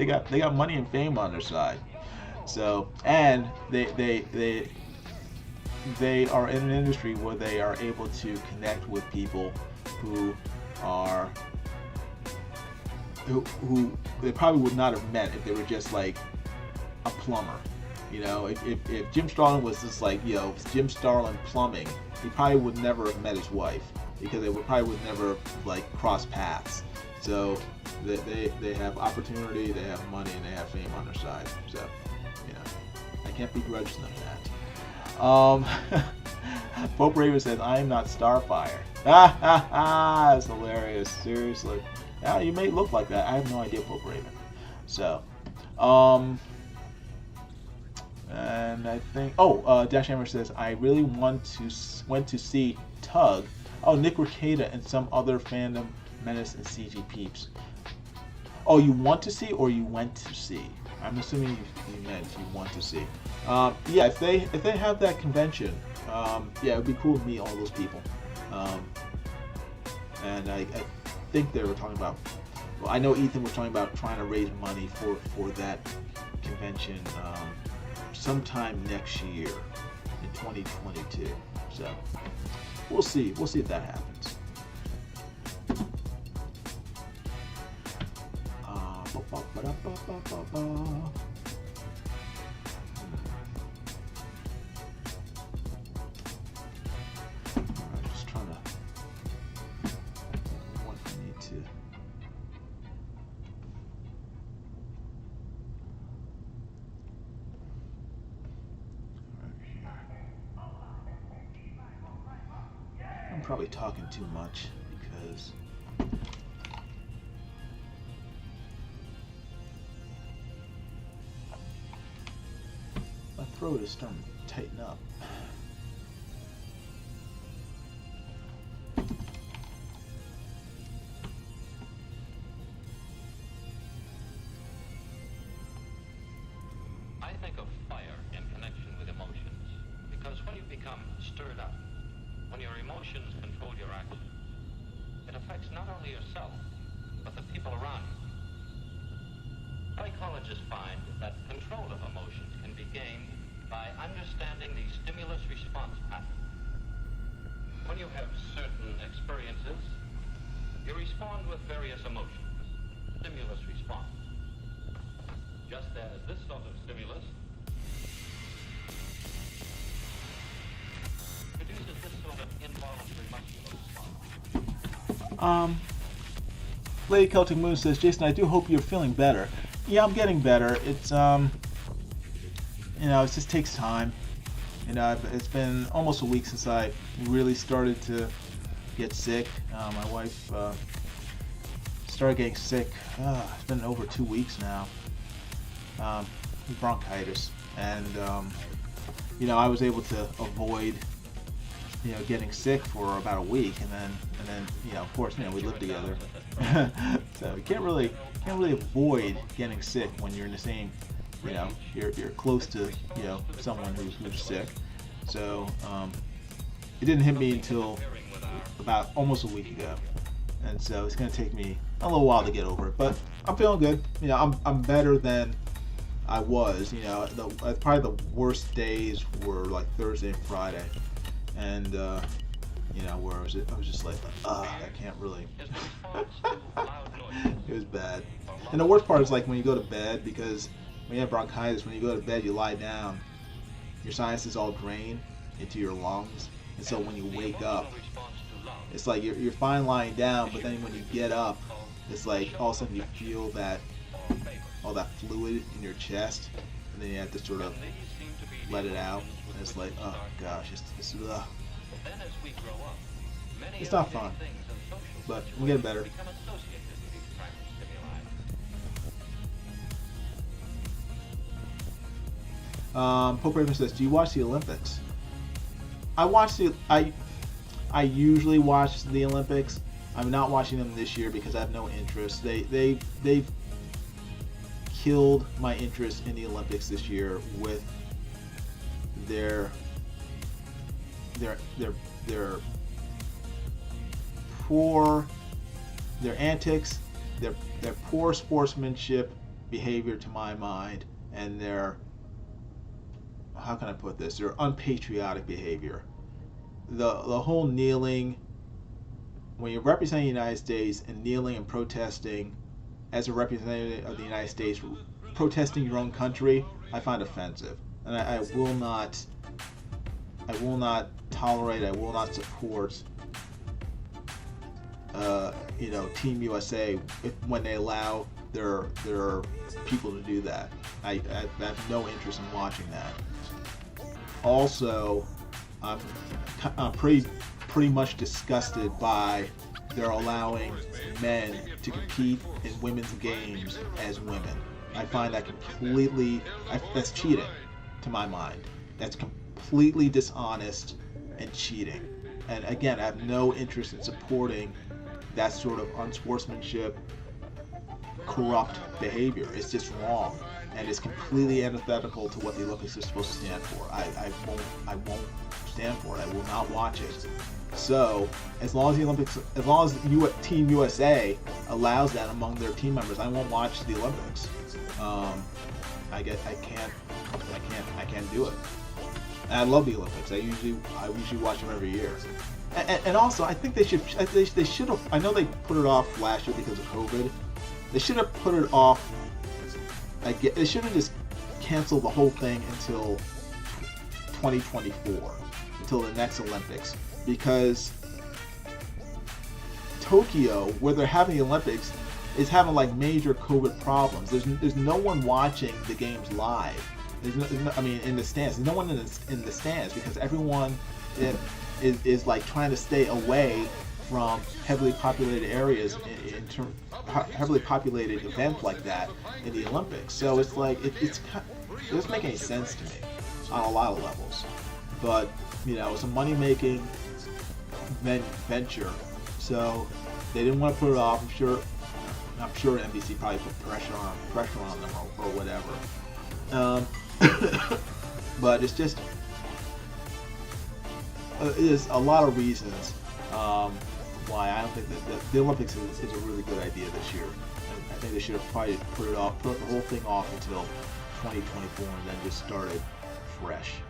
got money and fame on their side. So, and they are in an industry where they are able to connect with people who are who they probably would not have met if they were just like a plumber. You know, if Jim Starlin was just like, you know, Jim Starlin plumbing, he probably would never have met his wife because they probably would never like cross paths. So they have opportunity, they have money, and they have fame on their side. So, you know, I can't begrudge them that. Pope Raven says, "I am not Starfire." Ha ha ha! That's hilarious. Seriously. Now you may look like that. I have no idea, Pope Raven. So, and I think, Dash Hammer says, I really went to see Tug. Oh, Nick Rekieta and some other fandom menace and CG peeps. Oh, you want to see or you went to see? I'm assuming you meant you want to see. Yeah, if they have that convention, yeah, it'd be cool to meet all those people. And I think they were talking about. Well, I know Ethan was talking about trying to raise money for that convention sometime next year in 2022. So we'll see. We'll see if that happens. Just trying to. What I need to. I'm probably talking too much because my throat is starting to tighten up. I think of fire in connection with emotions, because when you become stirred up, when your emotions control your actions, it affects not only yourself, but the people around you. Psychologists find that control of emotions can be gained by understanding the stimulus-response pattern. When you have certain experiences, you respond with various emotions, stimulus response. Just as this sort of stimulus produces this sort of involuntary muscular response. Lady Celtic Moon says, Jason, I do hope you're feeling better. Yeah, I'm getting better. It's you know, it just takes time. You know, it's been almost a week since I really started to get sick. My wife started getting sick. It's been over 2 weeks now. Bronchitis, and you know, I was able to avoid, you know, getting sick for about a week, and then you know, of course, you know, we live together, so you can't really avoid getting sick when you're in the same, you know, you're close to, you know, someone who's sick. So it didn't hit me until about almost a week ago, and so it's gonna take me a little while to get over it, but I'm feeling good. You know, I'm better than I was. You know, probably the worst days were like Thursday and Friday, and you know, where I was just like, I can't really. It was bad. And the worst part is like when you go to bed, because when you have bronchitis, when you go to bed, you lie down, your sinuses all drain into your lungs, and so when you wake up, it's like you're fine lying down, but then when you get up, it's like all of a sudden you feel that all that fluid in your chest, and then you have to sort of let it out, and it's like, oh gosh, it's not fun, but we're getting better. Pope Raven says, do you watch the Olympics? I usually watch the Olympics. I'm not watching them this year because I have no interest. They've killed my interest in the Olympics this year with their poor, their antics, their poor sportsmanship behavior to my mind, and their, how can I put this, their unpatriotic behavior. The whole kneeling, when you're representing the United States and kneeling and protesting as a representative of the United States, protesting your own country, I find offensive, and I will not tolerate, I will not support, Team USA when they allow their people to do that. I have no interest in watching that. Also, I'm pretty much disgusted by they're allowing men to compete in women's games as women. I find that that's cheating to my mind. That's completely dishonest and cheating. And again, I have no interest in supporting that sort of unsportsmanship, corrupt behavior. It's just wrong, and it's completely antithetical to what the Olympics are supposed to stand for. I won't stand for it. I will not watch it. So as long as Team USA allows that among their team members, I won't watch the Olympics. I can't do it. And I love the Olympics. I usually watch them every year. And also, I think they should have. I know they put it off last year because of COVID. They should have put it off. They should have just canceled the whole thing until 2024, until the next Olympics, because Tokyo, where they're having the Olympics, is having like major COVID problems. There's no one watching the games live. There's no, in the stands. There's no one in the stands because everyone is like trying to stay away from heavily populated areas heavily populated events like that in the Olympics. So it's like it doesn't make any sense to me on a lot of levels. But it's a money-making venture, so they didn't want to put it off. I'm sure NBC probably put pressure on them or whatever. But it's just there's a lot of reasons why I don't think that the Olympics is a really good idea this year. And I think they should have probably put the whole thing off until 2024 and then just started fresh.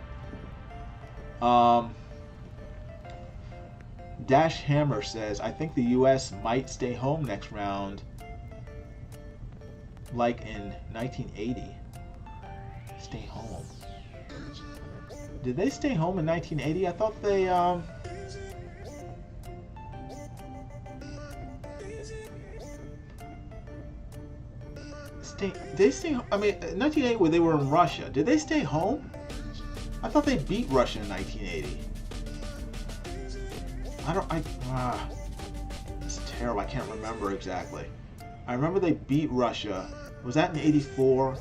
Dash Hammer says, I think the U.S. might stay home next round like in 1980. Stay home. Did they stay home in 1980? I thought they they stay. I mean, 1980 when they were in Russia. Did they stay home? I thought they beat Russia in 1980. It's terrible. I can't remember exactly. I remember they beat Russia. Was that in '84?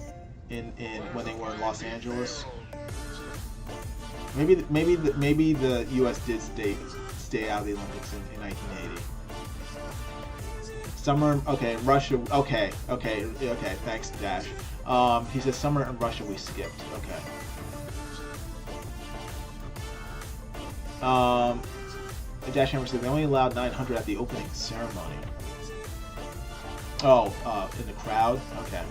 In when they were in Los Angeles? Maybe the U.S. did stay out of the Olympics in 1980. Summer, okay, Russia, okay, thanks, Dash. He says summer in Russia we skipped, okay. Dash Hammer said they only allowed 900 at the opening ceremony. Oh, in the crowd? Okay.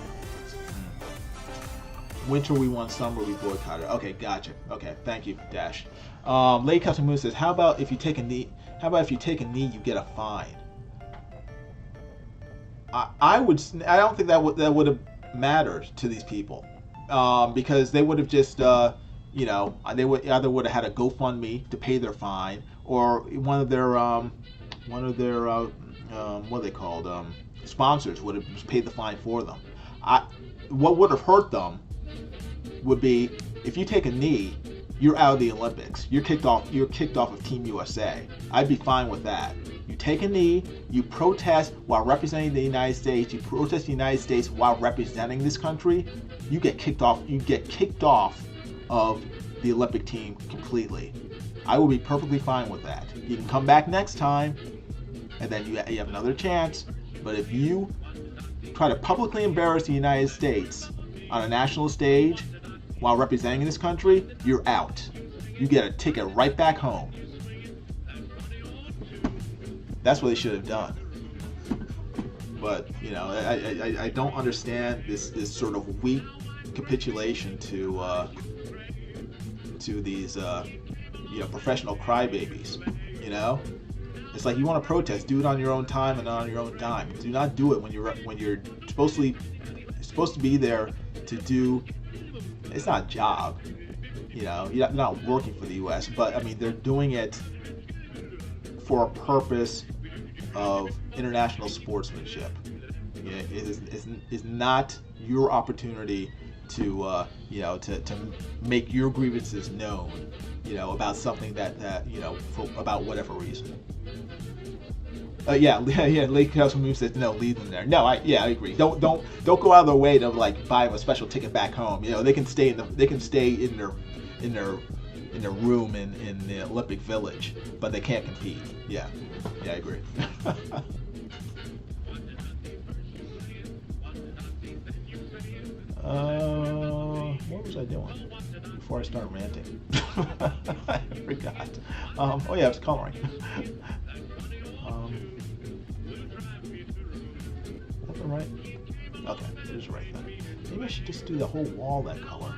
Winter we won, summer we boycotted. Okay, gotcha. Okay, thank you, Dash. Lady Custom Moon says, how about if you take a knee, you get a fine? I don't think that would have mattered to these people, because they would have just, they would have had a GoFundMe to pay their fine, or one of their what are they called, sponsors would have just paid the fine for them. What would have hurt them would be if you take a knee, you're out of the Olympics. You're kicked off of Team USA. I'd be fine with that. You take a knee, you protest while representing the United States, you protest the United States while representing this country, you get kicked off of the Olympic team completely. I will be perfectly fine with that. You can come back next time, and then you have another chance, but if you try to publicly embarrass the United States on a national stage while representing this country, you're out. You get a ticket right back home. That's what they should have done. But I don't understand this sort of weak capitulation to these professional crybabies. It's like you want to protest, do it on your own time and on your own dime. Do not do it when you're supposed to be there to do. It's not a job, you know. You're not working for the U.S., but I mean they're doing it for a purpose of international sportsmanship. Yeah, it is not your opportunity to to make your grievances known, you know, about something that you know, about whatever reason. Yeah, Lake House Moon says no, leave them there. No, I agree. Don't go out of their way to like buy them a special ticket back home. You know, they can stay in their room in the Olympic Village, but they can't compete. Yeah, I agree. What was I doing before I started ranting? I forgot. Oh yeah, I was coloring. Is that right? Okay, it is right then. Maybe I should just do the whole wall that color.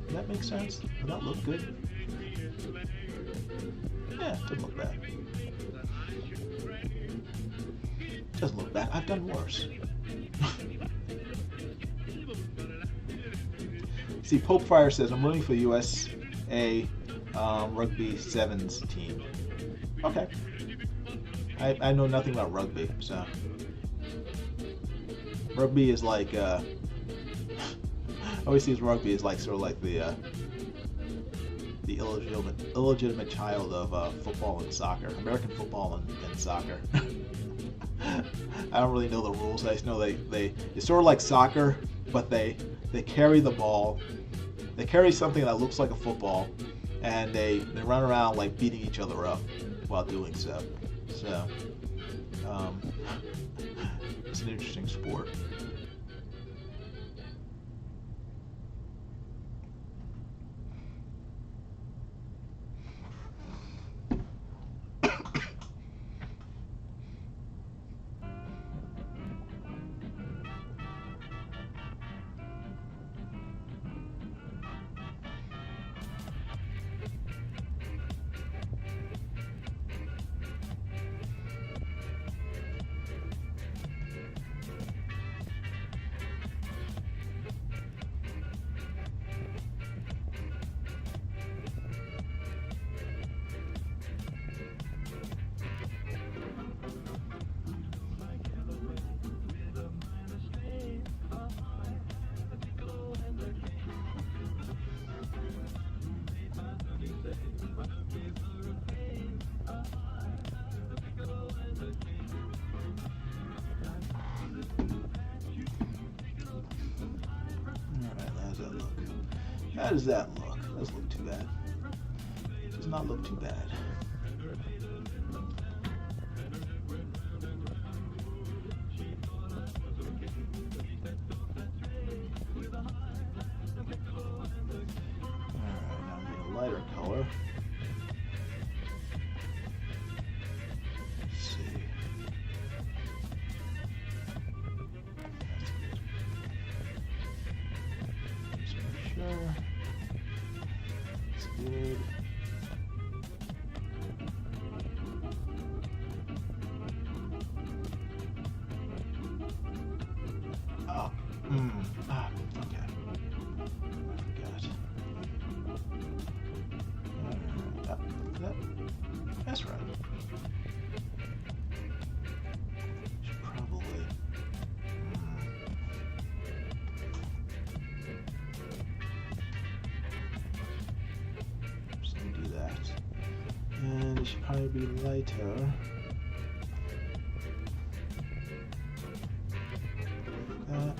Does that make sense? Would that look good? Yeah, it doesn't look bad. It doesn't look bad. I've done worse. See, Pope Fire says, I'm rooting for the USA Rugby Sevens team. Okay. I know nothing about rugby, so. Rugby is like, I always see rugby as like sort of like the illegitimate child of football and soccer, American football and soccer. I don't really know the rules. I just know it's sort of like soccer, but they carry the ball. They carry something that looks like a football, and they run around like beating each other up while doing so. So, it's an interesting sport. How does that look? Doesn't look too bad. Does not look too bad. Alright, now I'm getting a lighter color. Let's see. Just make sure. Good. Oh, okay. I forgot. That's right. Should probably. And it should probably be lighter. That.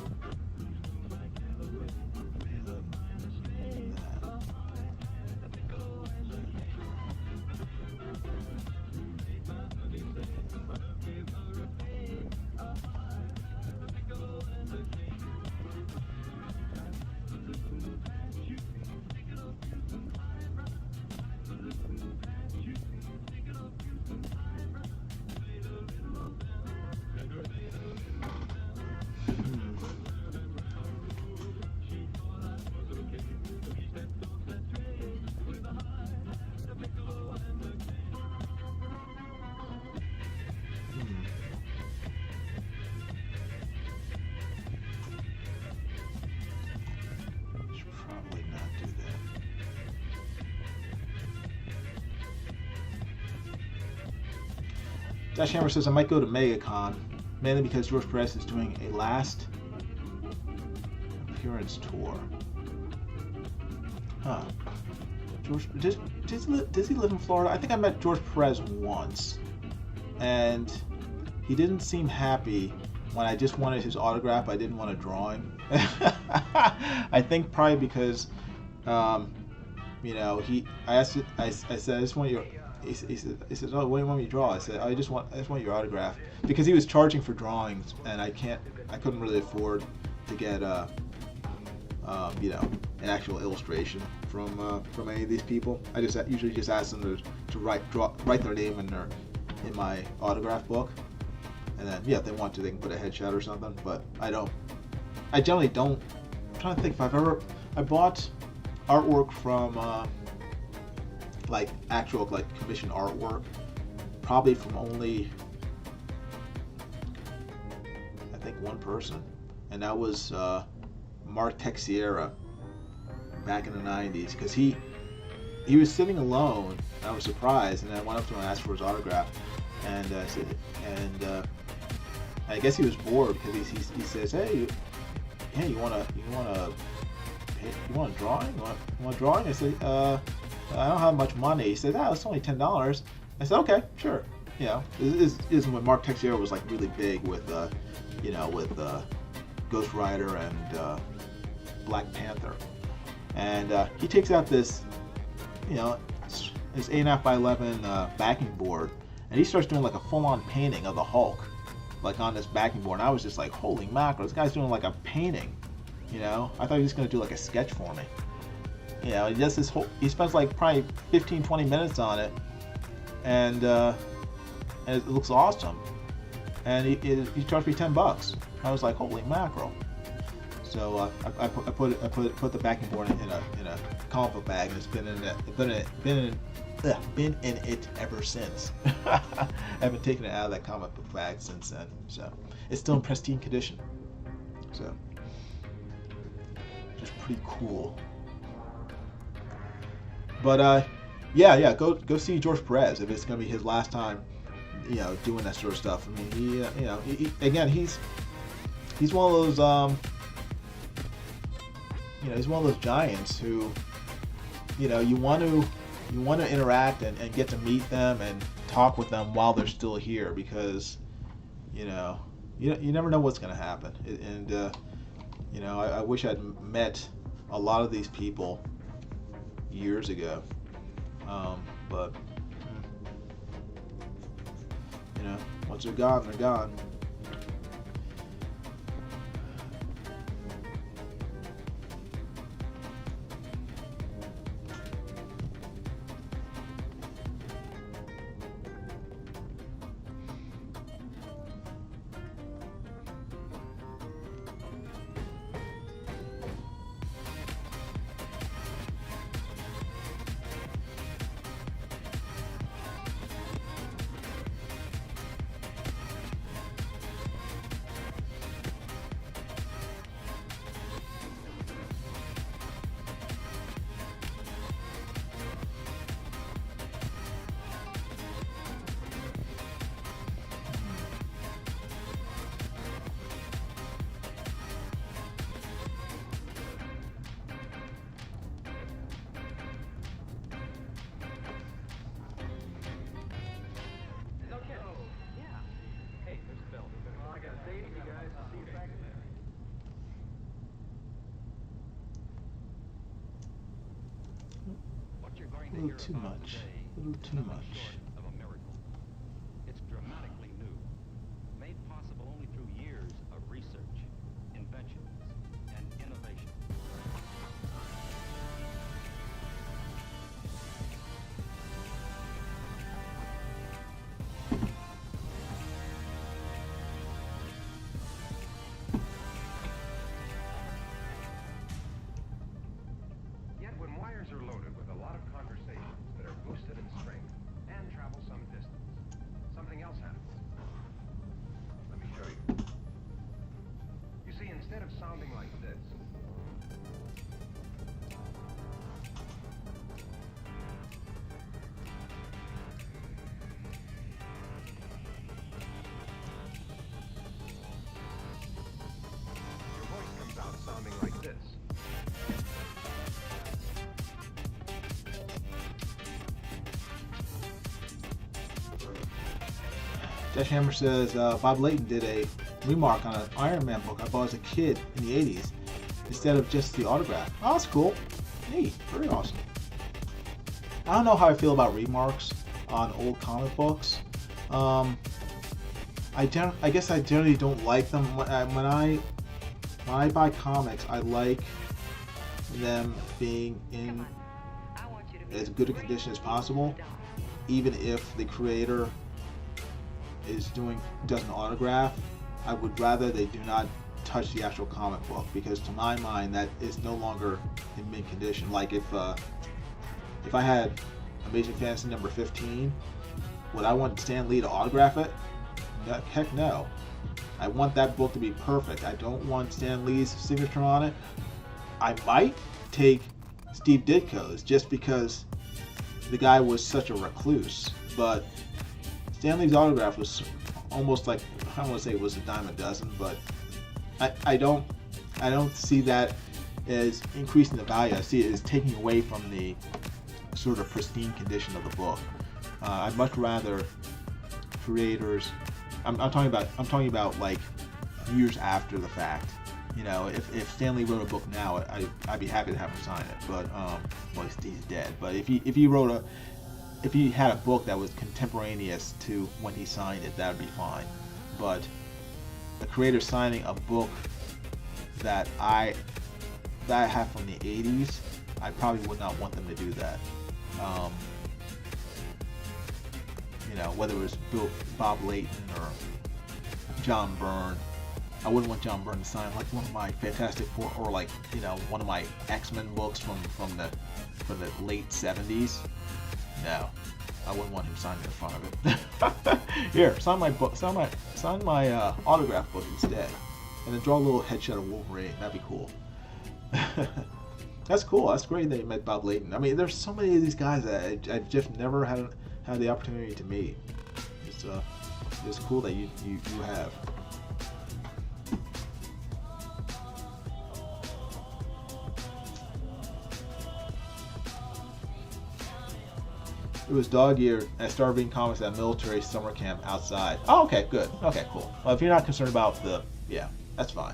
Dash Hammer says I might go to MegaCon, mainly because George Perez is doing a last appearance tour. Huh. George, does he live in Florida? I think I met George Perez once, and he didn't seem happy when I just wanted his autograph. I didn't want a drawing. I think probably because, you know, I said, I just want your. He says, oh, what do you want me to draw? I said, I just want your autograph, because he was charging for drawings, and I couldn't really afford to get you know, an actual illustration from any of these people. I usually just ask them to write their name in my autograph book, and then yeah, if they want to, they can put a headshot or something. But I generally don't. I'm trying to think if I bought artwork from like actual like commissioned artwork, probably from only I think one person, and that was Mark Texiera back in the 90s, because he was sitting alone. And I was surprised, and I went up to him and asked for his autograph, and I said, and I guess he was bored, because he says, hey, you want a drawing? You want a drawing? I said, I don't have much money. He said, it's only $10. I said, okay, sure. You know, this is when Mark Texiera was like really big with, you know, with Ghost Rider and Black Panther. And he takes out this, you know, his 8.5 by 11 backing board, and he starts doing like a full-on painting of the Hulk, like on this backing board. And I was just like, holy mackerel, this guy's doing like a painting. You know, I thought he was gonna do like a sketch for me. You know, he does this whole. He spends like probably 15-20 minutes on it, and it looks awesome. And he charged me $10. I was like, holy mackerel. So I put the backing board in a comic book bag, and it's been in it ever since. I haven't taken it out of that comic book bag since then. So it's still in pristine condition. So just pretty cool. But yeah, go see George Perez if it's gonna be his last time, you know, doing that sort of stuff. I mean, again, he's one of those he's one of those giants who, you know, you want to interact and get to meet them and talk with them while they're still here, because, you know, you never know what's gonna happen. And you know, I wish I'd met a lot of these people years ago, but you know, once they're gone, they're gone. A little too much. A little too much. Of a miracle. It's dramatically new, made possible only through years of research, inventions, and innovation. Yet when wires are loaded with a lot of conversations that are boosted in strength and Dash Hammer says, Bob Layton did a remark on an Iron Man book I bought as a kid in the 80s instead of just the autograph. Oh, that's cool. Neat. Very awesome. I don't know how I feel about remarks on old comic books. I guess I generally don't like them. When I buy comics, I like them being in as good a condition as possible, even if the creator does an autograph. I would rather they do not touch the actual comic book, because to my mind that is no longer in mint condition. Like if I had Amazing Fantasy number 15, would I want Stan Lee to autograph it? Heck no. I want that book to be perfect. I don't want Stan Lee's signature on it. I might take Steve Ditko's just because the guy was such a recluse, but Stan Lee's autograph was almost like, I don't want to say it was a dime a dozen, but I don't see that as increasing the value. I see it as taking away from the sort of pristine condition of the book. I'd much rather creators. I'm talking about like years after the fact. You know, if Stan Lee wrote a book now, I'd be happy to have him sign it. But well, he's dead. But if he had a book that was contemporaneous to when he signed it, that would be fine. But the creator signing a book that I have from the 80s, I probably would not want them to do that. You know, whether it was Bob Layton or John Byrne, I wouldn't want John Byrne to sign like one of my Fantastic Four, or like, you know, one of my X-Men books from the late 70s. No, I wouldn't want him signing in front of it. Here, sign my book, sign my autograph book instead, and then draw a little headshot of Wolverine. That'd be cool. That's cool. That's great that you met Bob Layton. I mean, there's so many of these guys that I just never had the opportunity to meet. It's cool that you have. It was dog year. I started reading comics at military summer camp outside. Oh, okay, good. Okay, cool. Well, if you're not concerned about yeah, that's fine.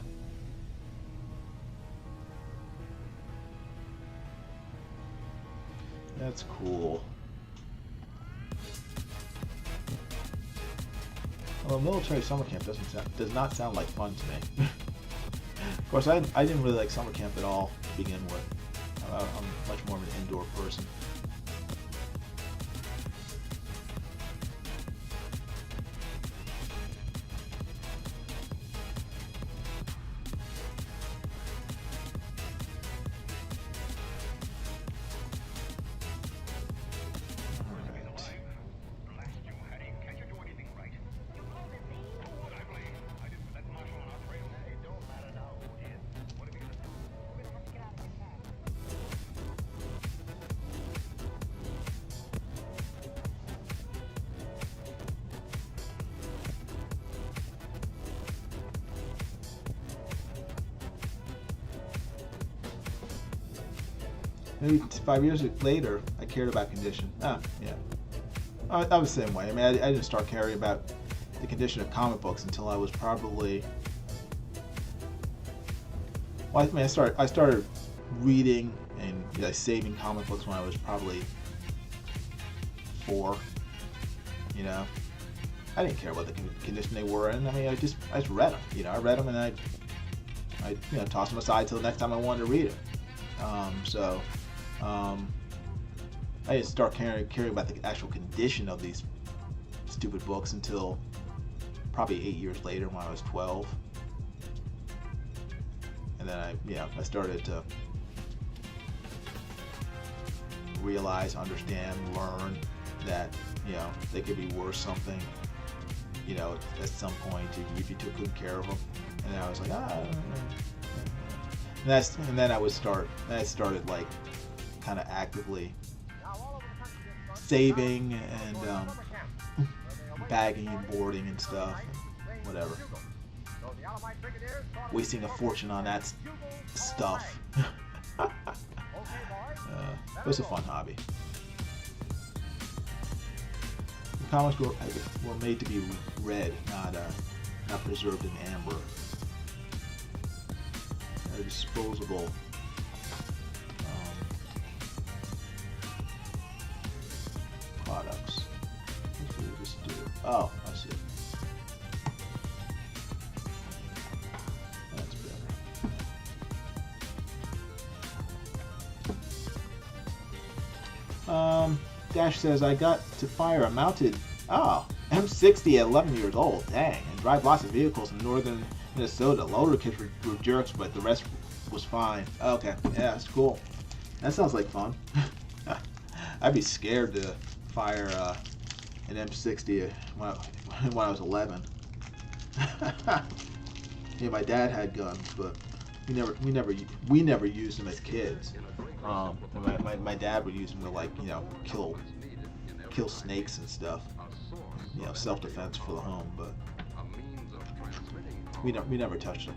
That's cool. Well, military summer camp does not sound like fun to me. Of course, I didn't really like summer camp at all to begin with. I'm much more of an indoor person. Maybe 5 years later, I cared about condition. Yeah. I was the same way. I mean, I didn't start caring about the condition of comic books until I was probably. Well, I mean, I started reading and saving comic books when I was probably 4. You know, I didn't care what the condition they were in. I mean, I just read them. You know, I read them and I toss them aside till the next time I wanted to read it. I didn't start caring about the actual condition of these stupid books until probably 8 years later when I was 12. And then I started to realize, understand, learn that, they could be worth something, at some point if you took good care of them. And then I was like, and then I started like kind of actively saving and bagging and boarding and stuff, and whatever. Wasting a fortune on that stuff. It was a fun hobby. comics were made to be read, not preserved in amber. They're disposable. Products. What do we just do? Oh, I see. That's better. Dash says, I got to fire a mounted M60 at 11 years old. Dang. And drive lots of vehicles in northern Minnesota. Loader kids were jerks, but the rest was fine. Okay. Yeah, that's cool. That sounds like fun. I'd be scared to fire an M60 when I was 11. Yeah, my dad had guns, but we never used them as kids. My dad would use them to, like, you know, kill snakes and stuff. You know, self-defense for the home, but we never touched them.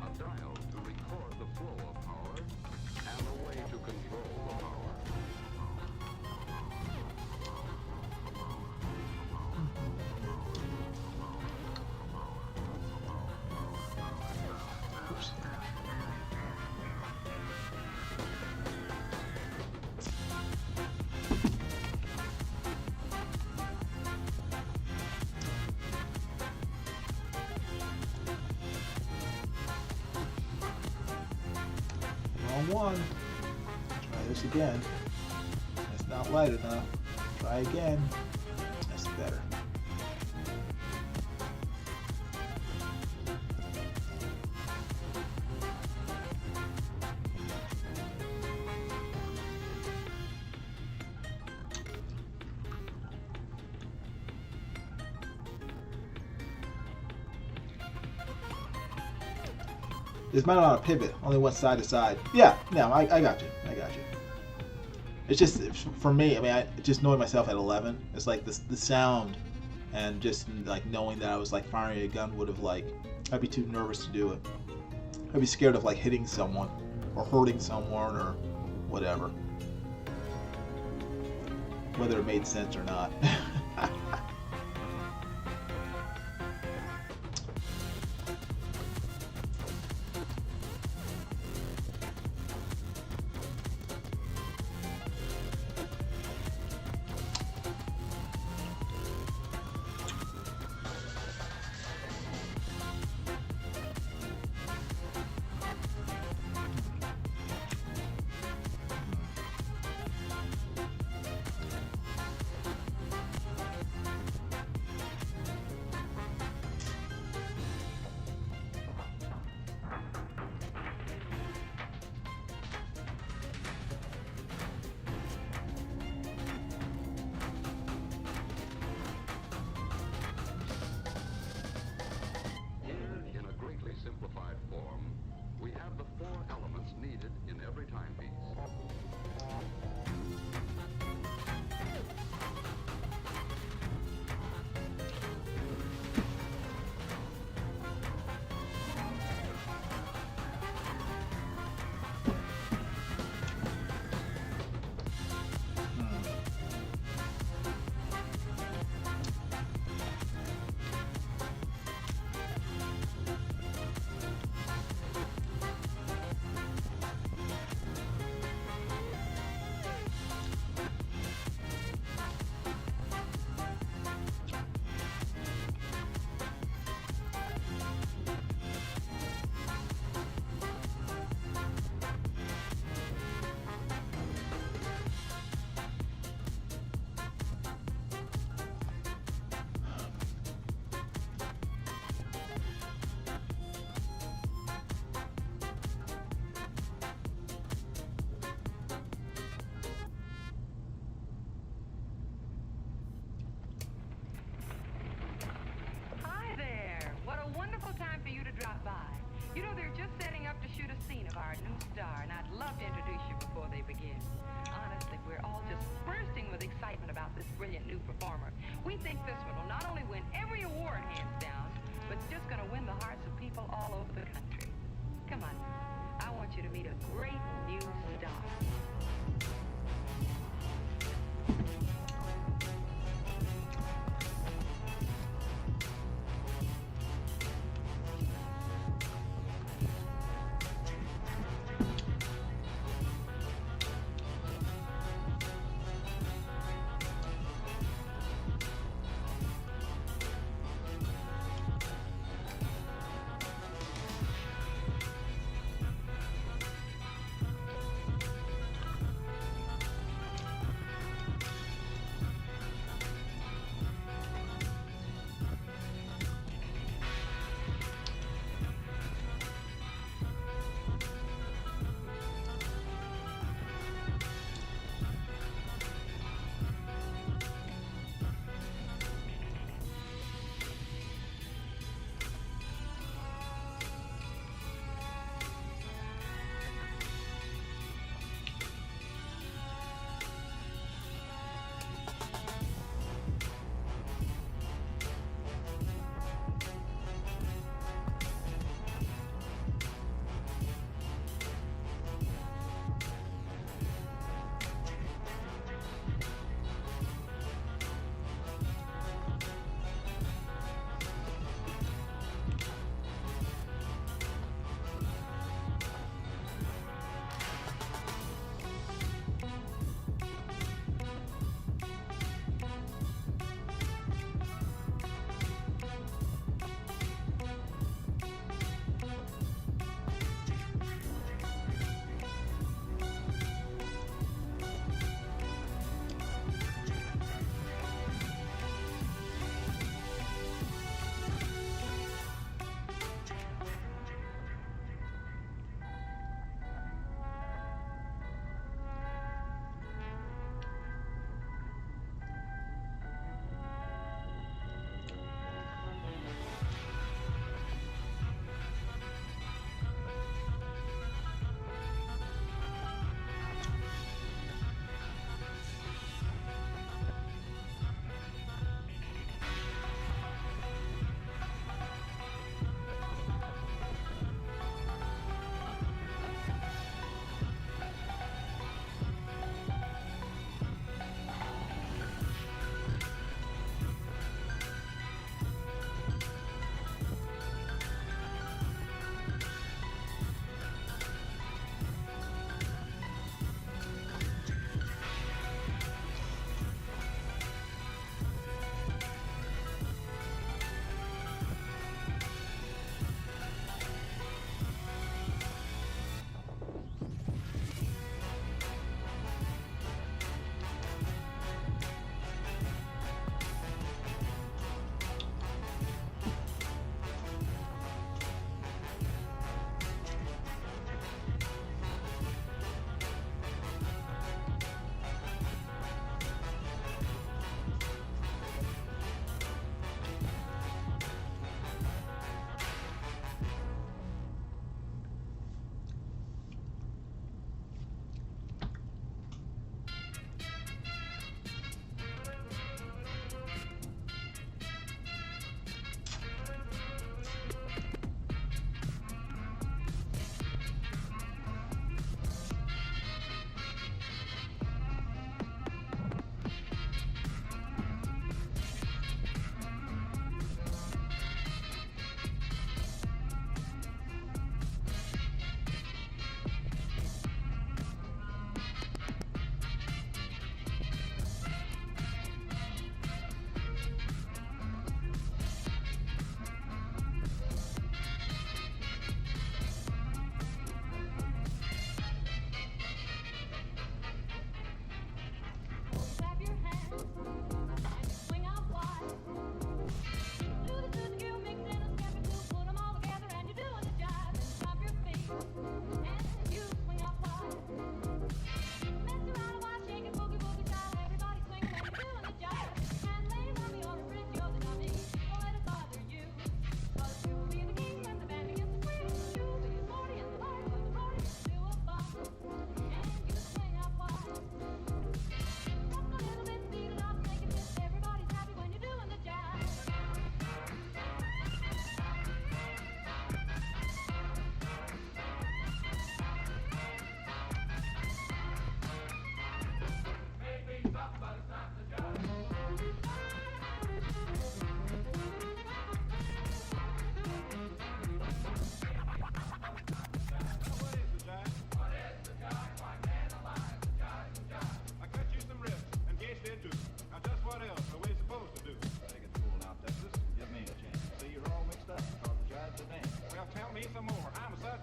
One. Try this again. That's not light enough. Try again. That's better. This might not pivot, only one side to side. Yeah, no, I got you. I got you. It's just, for me, I mean, just knowing myself at 11, it's like the sound and just like knowing that I was like firing a gun would have, like, I'd be too nervous to do it. I'd be scared of like hitting someone or hurting someone or whatever. Whether it made sense or not. You know, they're just setting up to shoot a scene of our new star, and I'd love to introduce you before they begin. Honestly, we're all just bursting with excitement about this brilliant new performer. We think this one will not only win every award hands down, but it's just going to win the hearts of people all over the country. Come on, I want you to meet a great new star.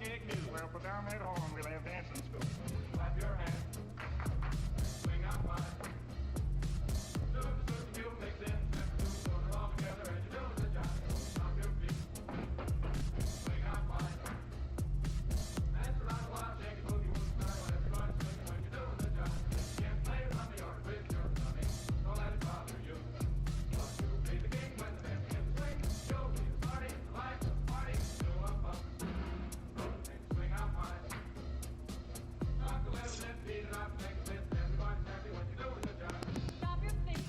Southgate News. Well, put down that horn, we'll have dancing school. Clap your hands. Swing out wide. Do the mule mix in. Step two, put it all together and you're doing the job. Stop your feet. Swing out wide. Dance around a while, shake a boogie woogie style. Everybody's swinging when you're doing the job. You can't play rummy or twist your tummy. Don't let it bother you. But you'll be the king when the band begins to swing. You'll be the party, the life of the party. Do a bump. Swing out wide. Knock a little bit, beat it up, make a fist. Everybody's happy when you're doing the job. Stop your feet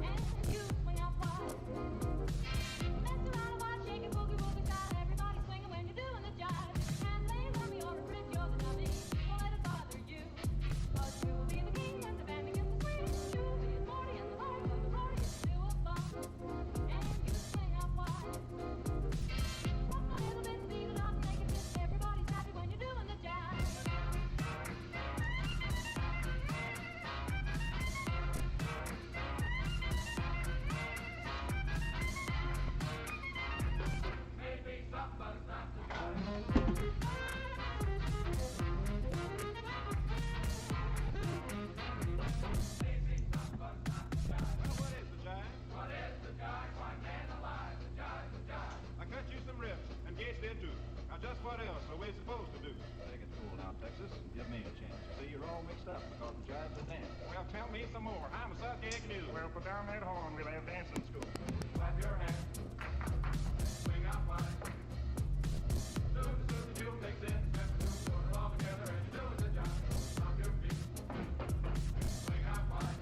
and you swing out wide. Mess around a while, shake it, boogie woogie style. Everybody swinging when you're doing the jive. And lay rummy or a trick, you're the dummy. Don't let it bother you. 'Cause you'll be the king when the band begins to swing. You'll be the party and the life of the party. Do a bump and you swing out wide. Rock a little bit, beat it up, make it fit. Everybody's happy when you're doing the jive. Maybe somebody's not the guy. Maybe somebody's not the guy. Well, what is the jive? What is the jive? Why can't alive? The jive, the jive. I cut you some rips, and Gates did too. Now just what else are we supposed to do? Take it cool now, Texas, and give me a chance. See, you're all mixed up because the jive's a dance. Well, tell me some more. I'm a Southgate News. Well, put down that horn. We'll have dancing school. Clap your hands. Swing out wide. Do the mule mix in. Step two, put it all together and you're doing the job. Stop your feet. Swing out wide.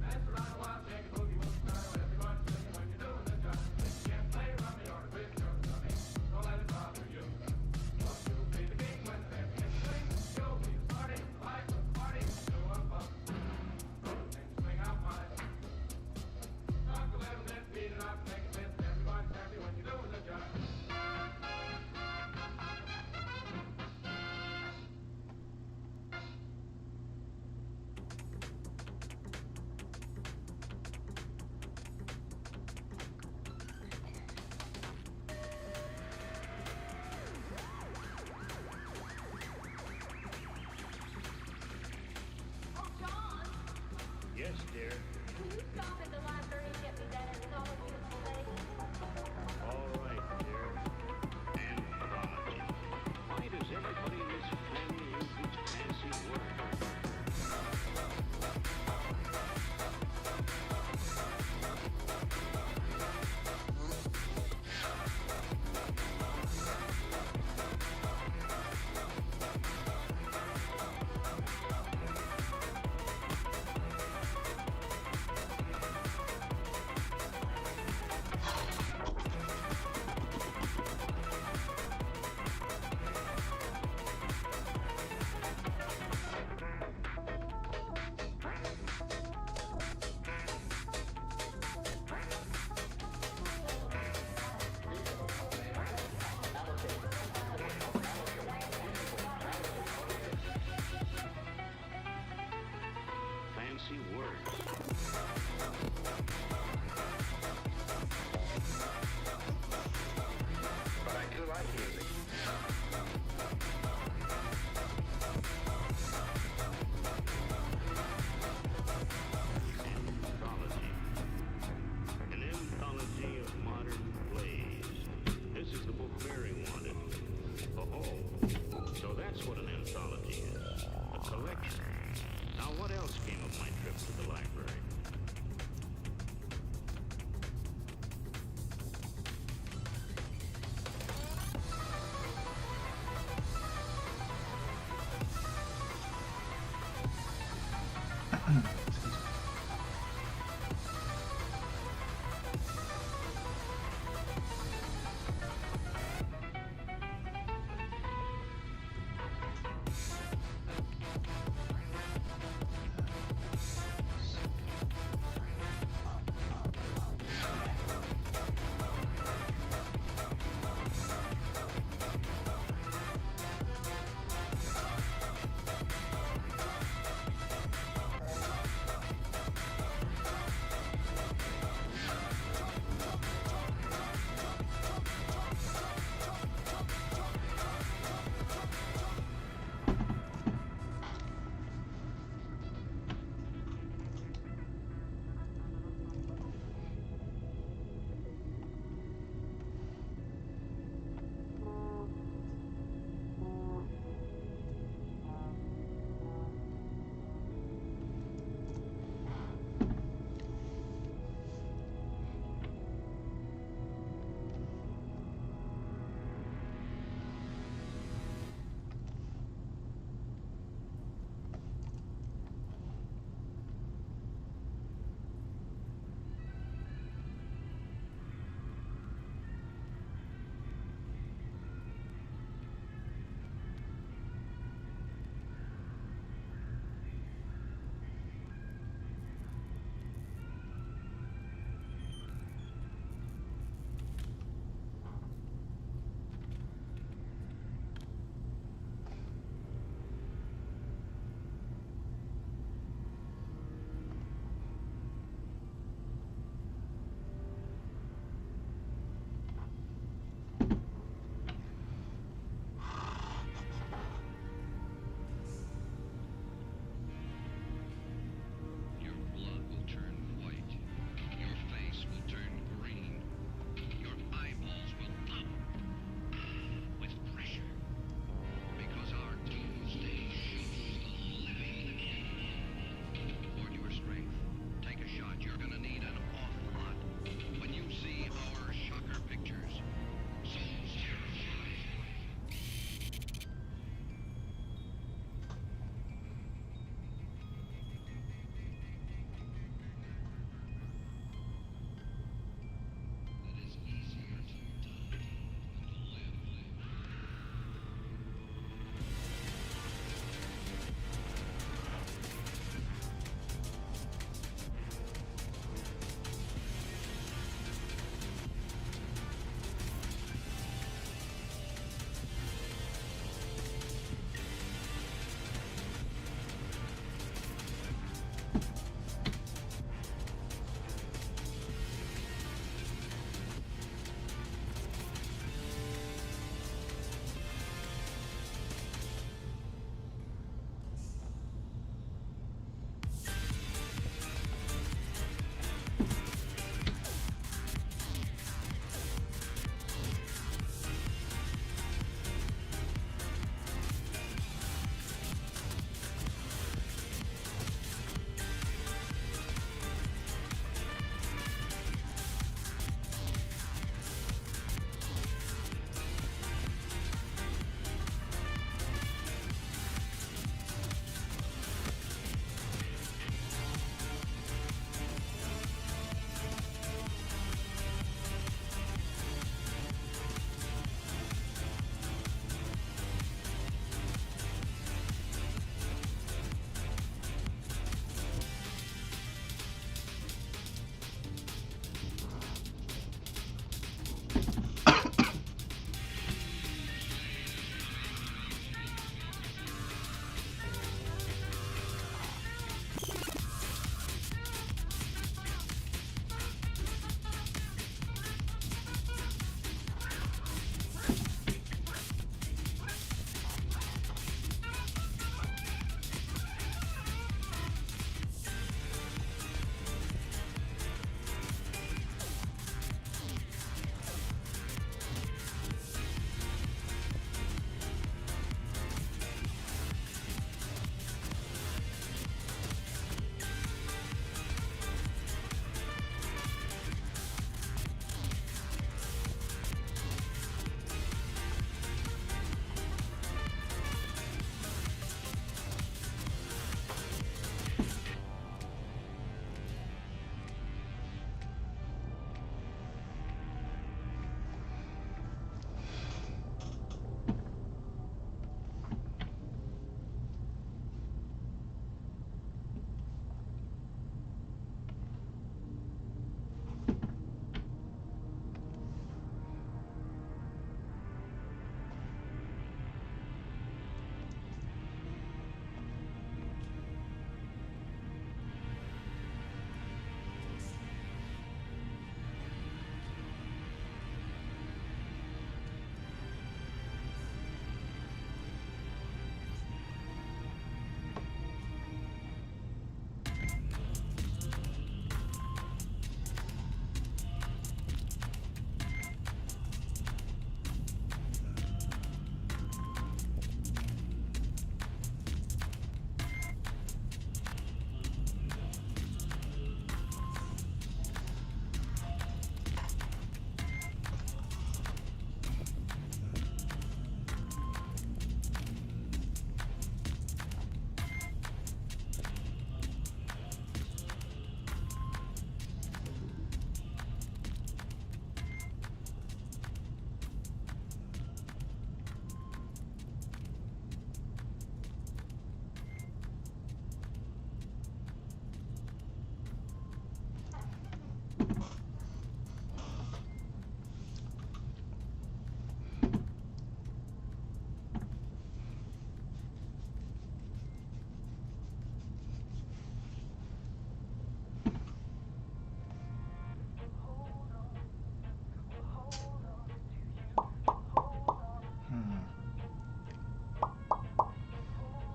Dance around a while, shake a boogie woogie style. Everybody's swinging when you're doing the job. You can't play rummy or twist your tummy. Don't let it bother you. 'Cause you'll be the king when the band begins to swing. You'll be the party, the life of the party. Do a bump and swing out wide. Knock a little bit, beat it up, make a fist. Everybody's happy when you're doing the job. Oh, John, Yes, dear. will you stop at the library and get me that anthology of plays? All right, dear. Anthology. Why does everybody in this family use these fancy words? Fancy words. But I do like music. Anthology. An anthology of modern plays. This is the book Mary wanted. Oh, so that's what an anthology is. A collection. Now, what else came of my trip to the library?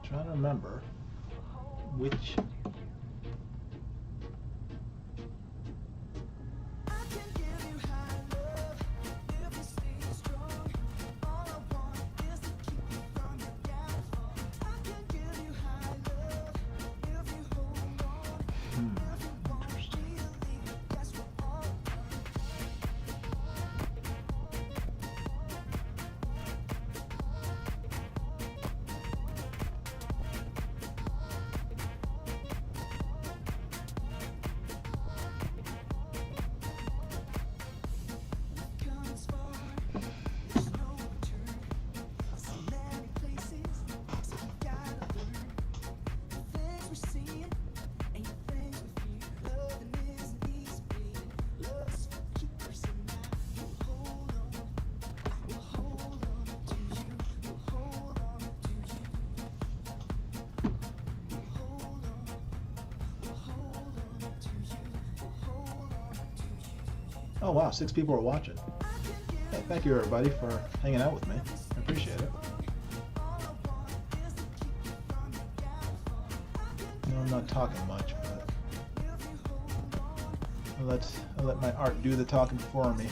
trying to remember which. Interesting. Oh wow, 6 people are watching. Hey, thank you everybody for hanging out with me. I appreciate it. No, I'm not talking much, but I'll let my art do the talking for me.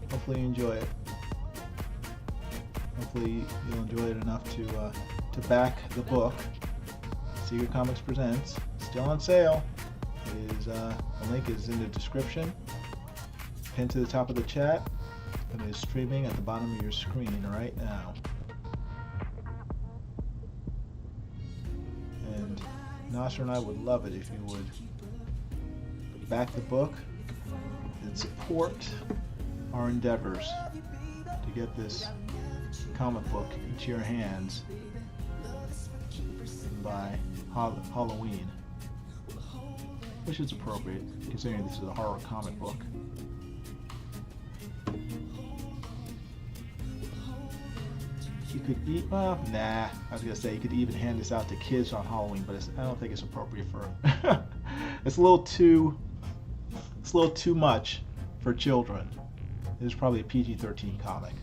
Hopefully you enjoy it. Hopefully you'll enjoy it enough to back the book. Secret Comics Presents. Still on sale. It is the link is in the description, pinned to the top of the chat, and it is streaming at the bottom of your screen right now. And Nasser and I would love it if you would back the book and support our endeavors to get this comic book into your hands by Halloween. Which is appropriate, considering this is a horror comic book. You could nah. I was gonna say you could even hand this out to kids on Halloween, but I don't think it's appropriate for. It's a little too much for children. It's probably a PG-13 comic,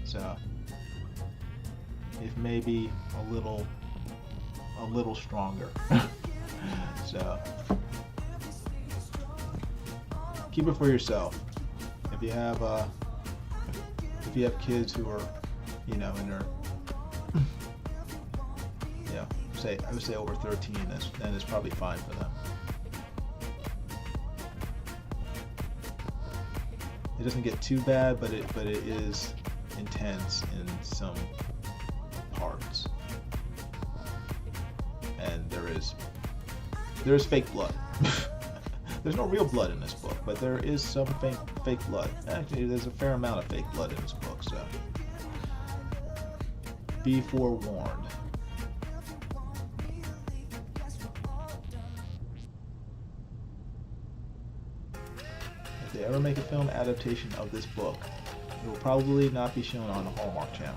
so if maybe a little stronger. So keep it for yourself. If you have kids who are, in their, I would say over 13, then it's probably fine for them. It doesn't get too bad, but it is intense in some parts, and there is fake blood. There's no real blood in this book, but there is some fake blood. Actually, there's a fair amount of fake blood in this book, so be forewarned. If they ever make a film adaptation of this book, it will probably not be shown on the Hallmark Channel.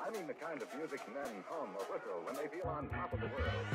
I mean the kind of music men hum or whistle when they feel on top of the world.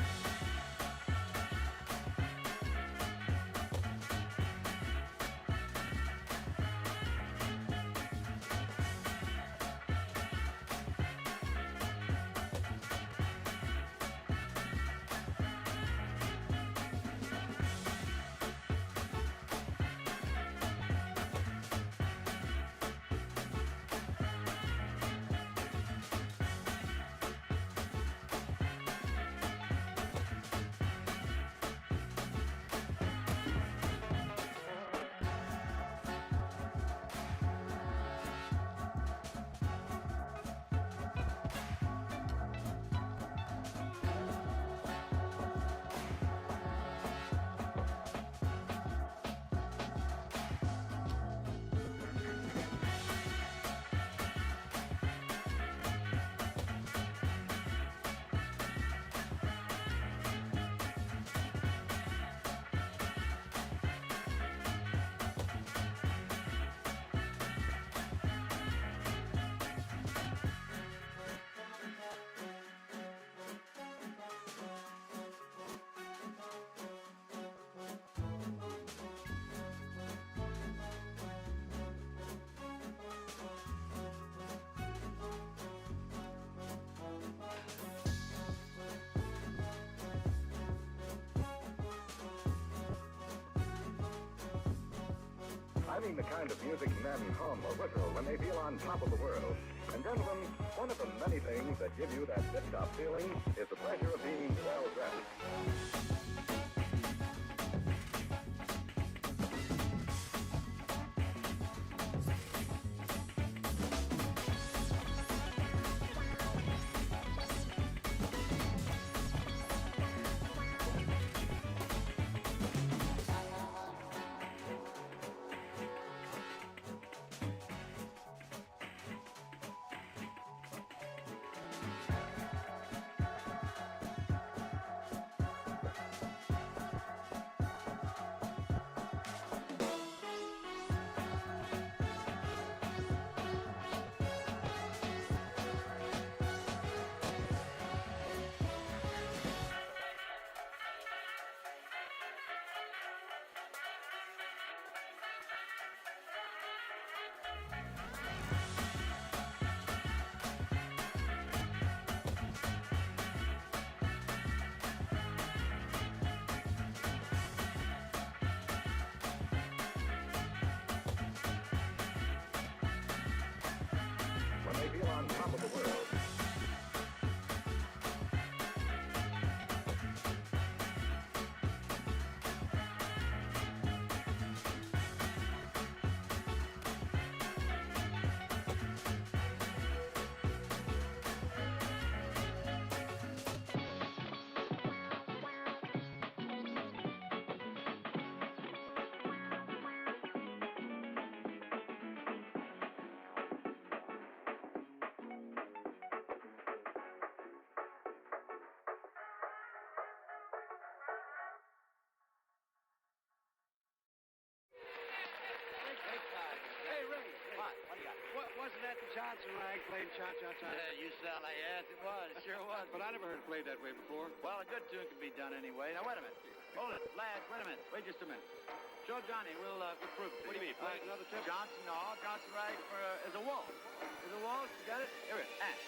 I mean the kind of music men hum or whistle when they feel on top of the world. And gentlemen, one of the many things that give you that tip-top feeling is the pleasure of being well-dressed. Hey, Ray. What? What do you got? Wasn't that the Johnson rag playing cha-cha-cha? You sound like, yes, it was. It sure was. But I never heard it played that way before. Well, a good tune can be done anyway. Now, wait a minute. Hold it. Lads, wait a minute. Wait just a minute. Show Johnny. We'll prove it. What do you mean? Play another tip? Johnson, no. Johnson rag is a waltz. Is a waltz? You got it? Here it is. And.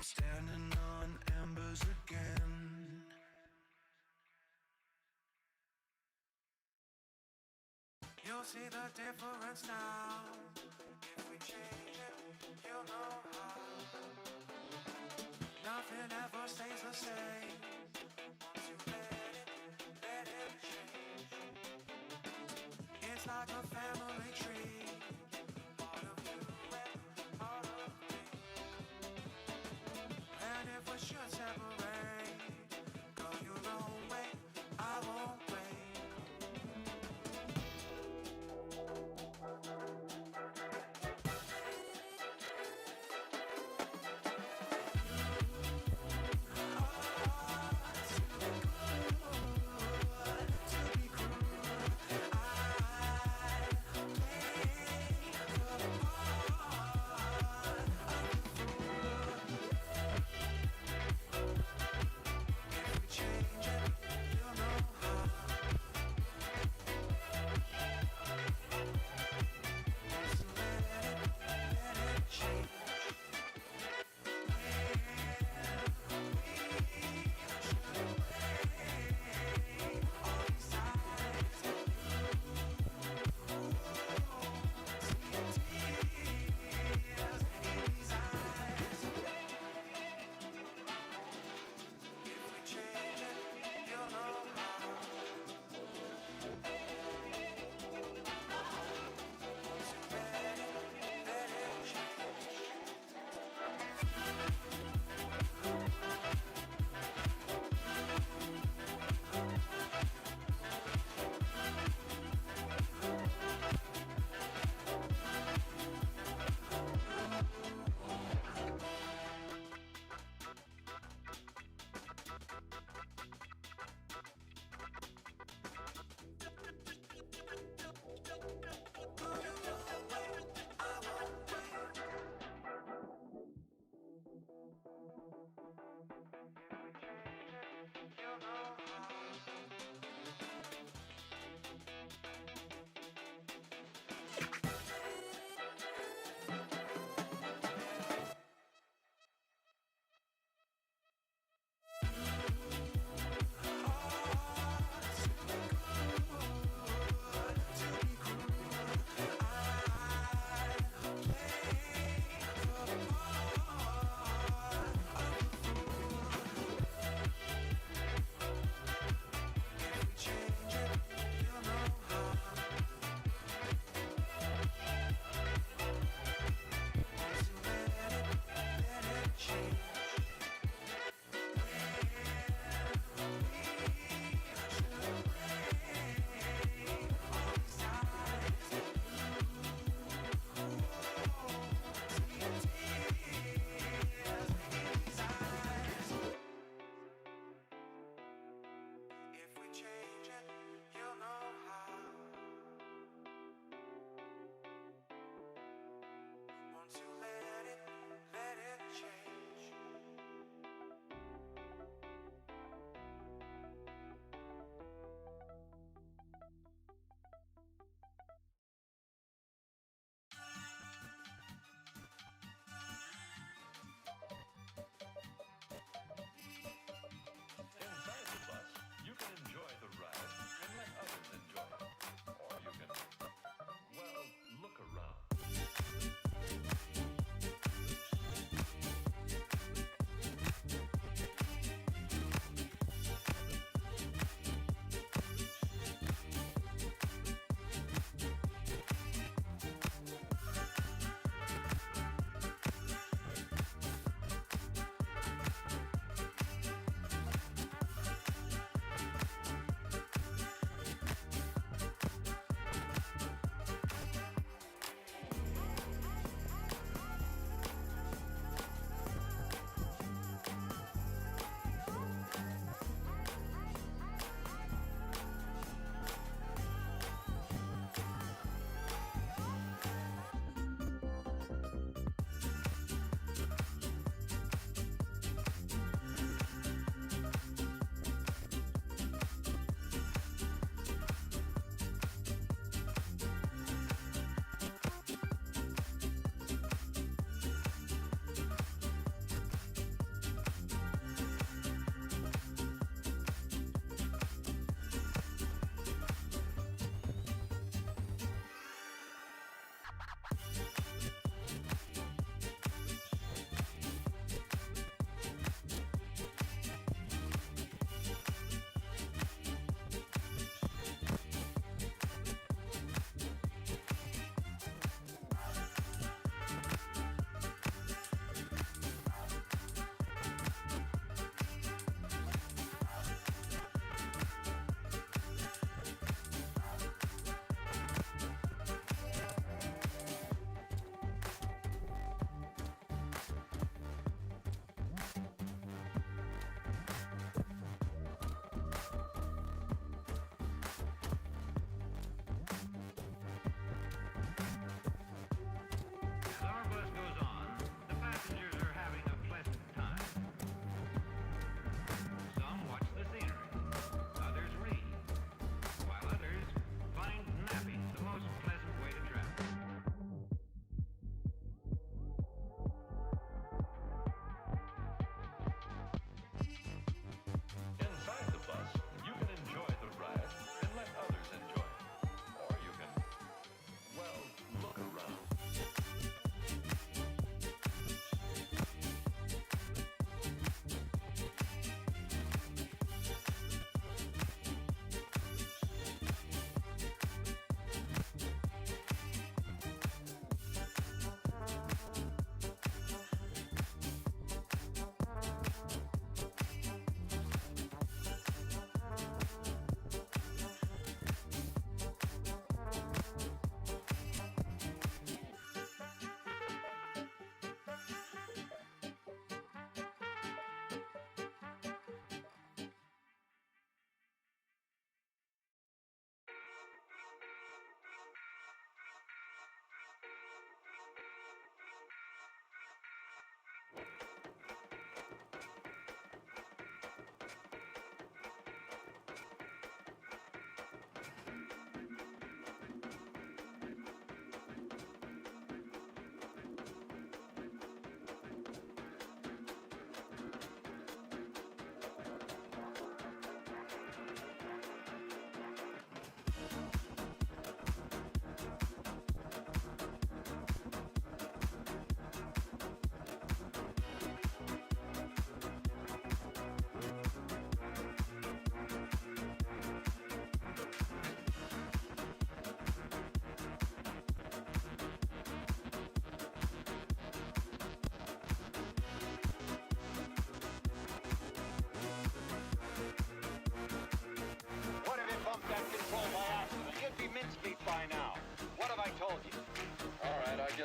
standing on embers again. You'll see the difference now. If we change it, you'll know how. Nothing ever stays the same. Once you let it change. It's like a family tree. Part of you and part of me. And if we should separate, go your own way, I won't wait.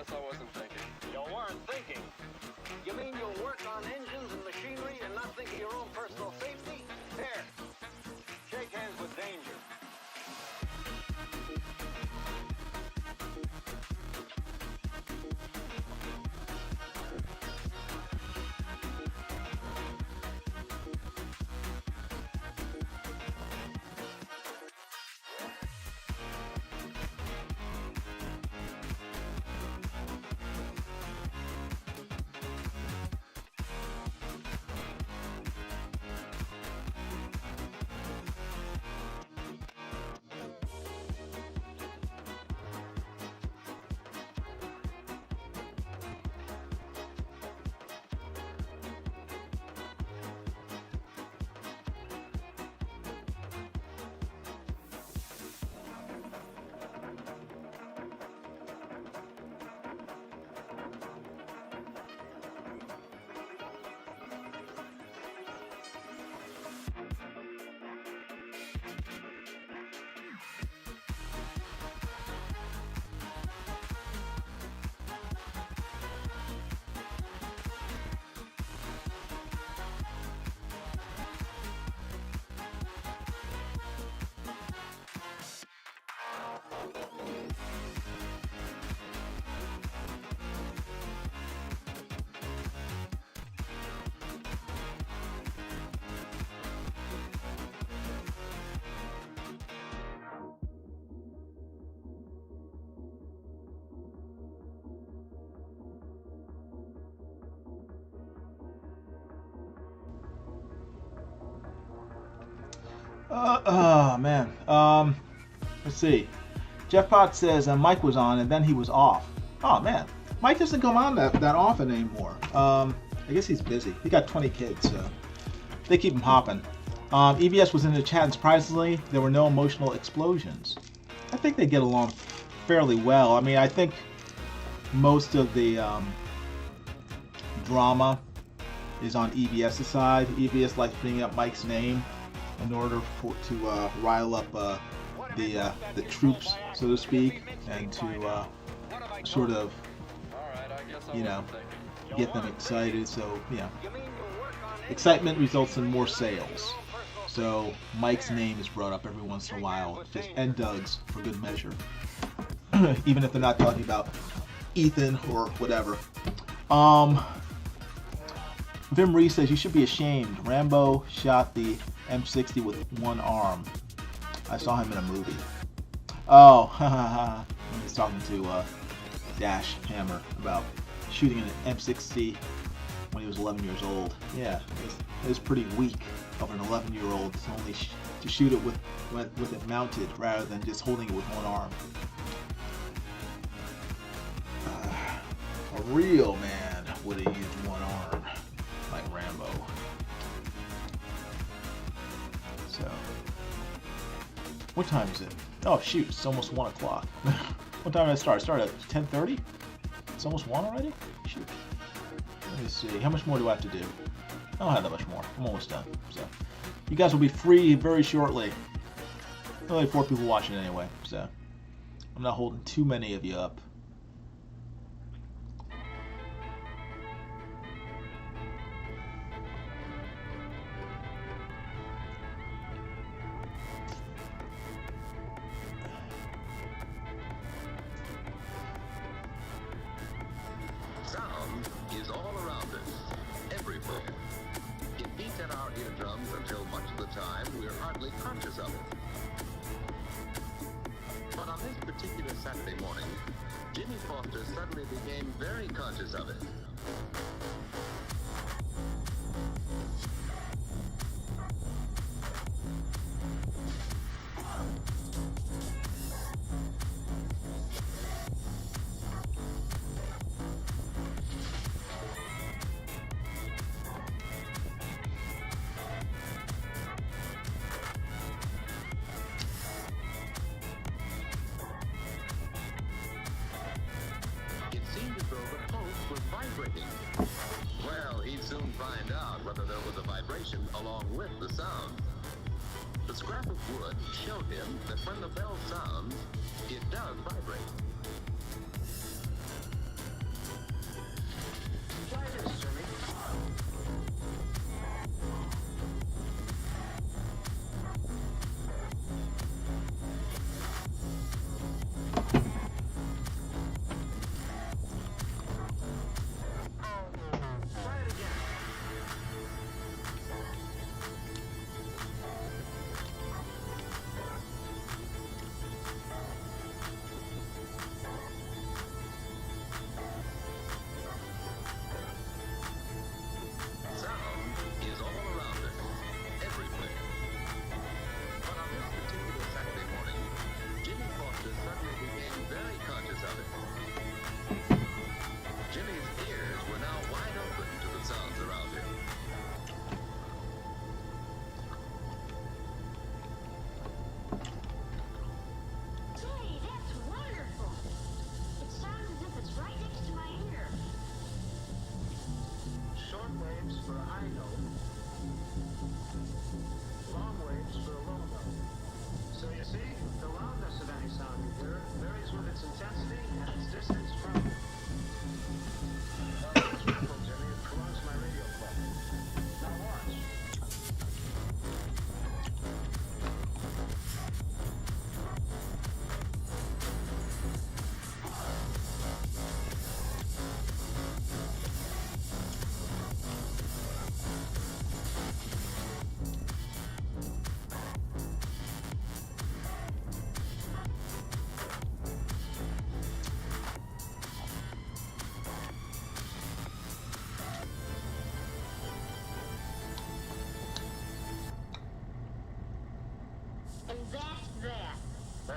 guess I wasn't thinking. You weren't thinking. You mean you'll work on engines and machinery and not think of your own personal safety? Here, shake hands with danger. Oh man. Let's see. Jeff Potts says Mike was on and then he was off. Oh man, Mike doesn't come on that often anymore. I guess he's busy. He got 20 kids, so they keep him hopping. EBS was in the chat, and surprisingly, there were no emotional explosions. I think they get along fairly well. I mean, I think most of the drama is on EBS's side. EBS likes bringing up Mike's name in order to rile up the troops, so to speak, and to sort of, get them excited. So, excitement results in more sales. So Mike's name is brought up every once in a while, and Doug's for good measure, even if they're not talking about Ethan or whatever. Vim Reese says you should be ashamed. Rambo shot the M60 with one arm. I saw him in a movie. Oh, he's talking to Dash Hammer about shooting an M60 when he was 11 years old. Yeah, it was pretty weak of an 11-year-old to only to shoot it with it mounted rather than just holding it with one arm. A real man would have used one arm, like Rambo. So, what time is it? Oh shoot, it's almost 1 o'clock. What time did I start? I started at 10:30? It's almost 1 already? Shoot. Let me see. How much more do I have to do? I don't have that much more. I'm almost done. So, you guys will be free very shortly. Only 4 people watching anyway, so I'm not holding too many of you up. Sound is all around us, everywhere. It beats at our eardrums until much of the time we're hardly conscious of it. But on this particular Saturday morning, Jimmy Foster suddenly became very conscious of it. It seemed as though the post was vibrating. Well, he'd soon find out whether there was a vibration along with the sound. The scrap of wood showed him that when the bell sounds, it does vibrate.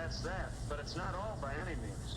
that's that, but it's not all by any means.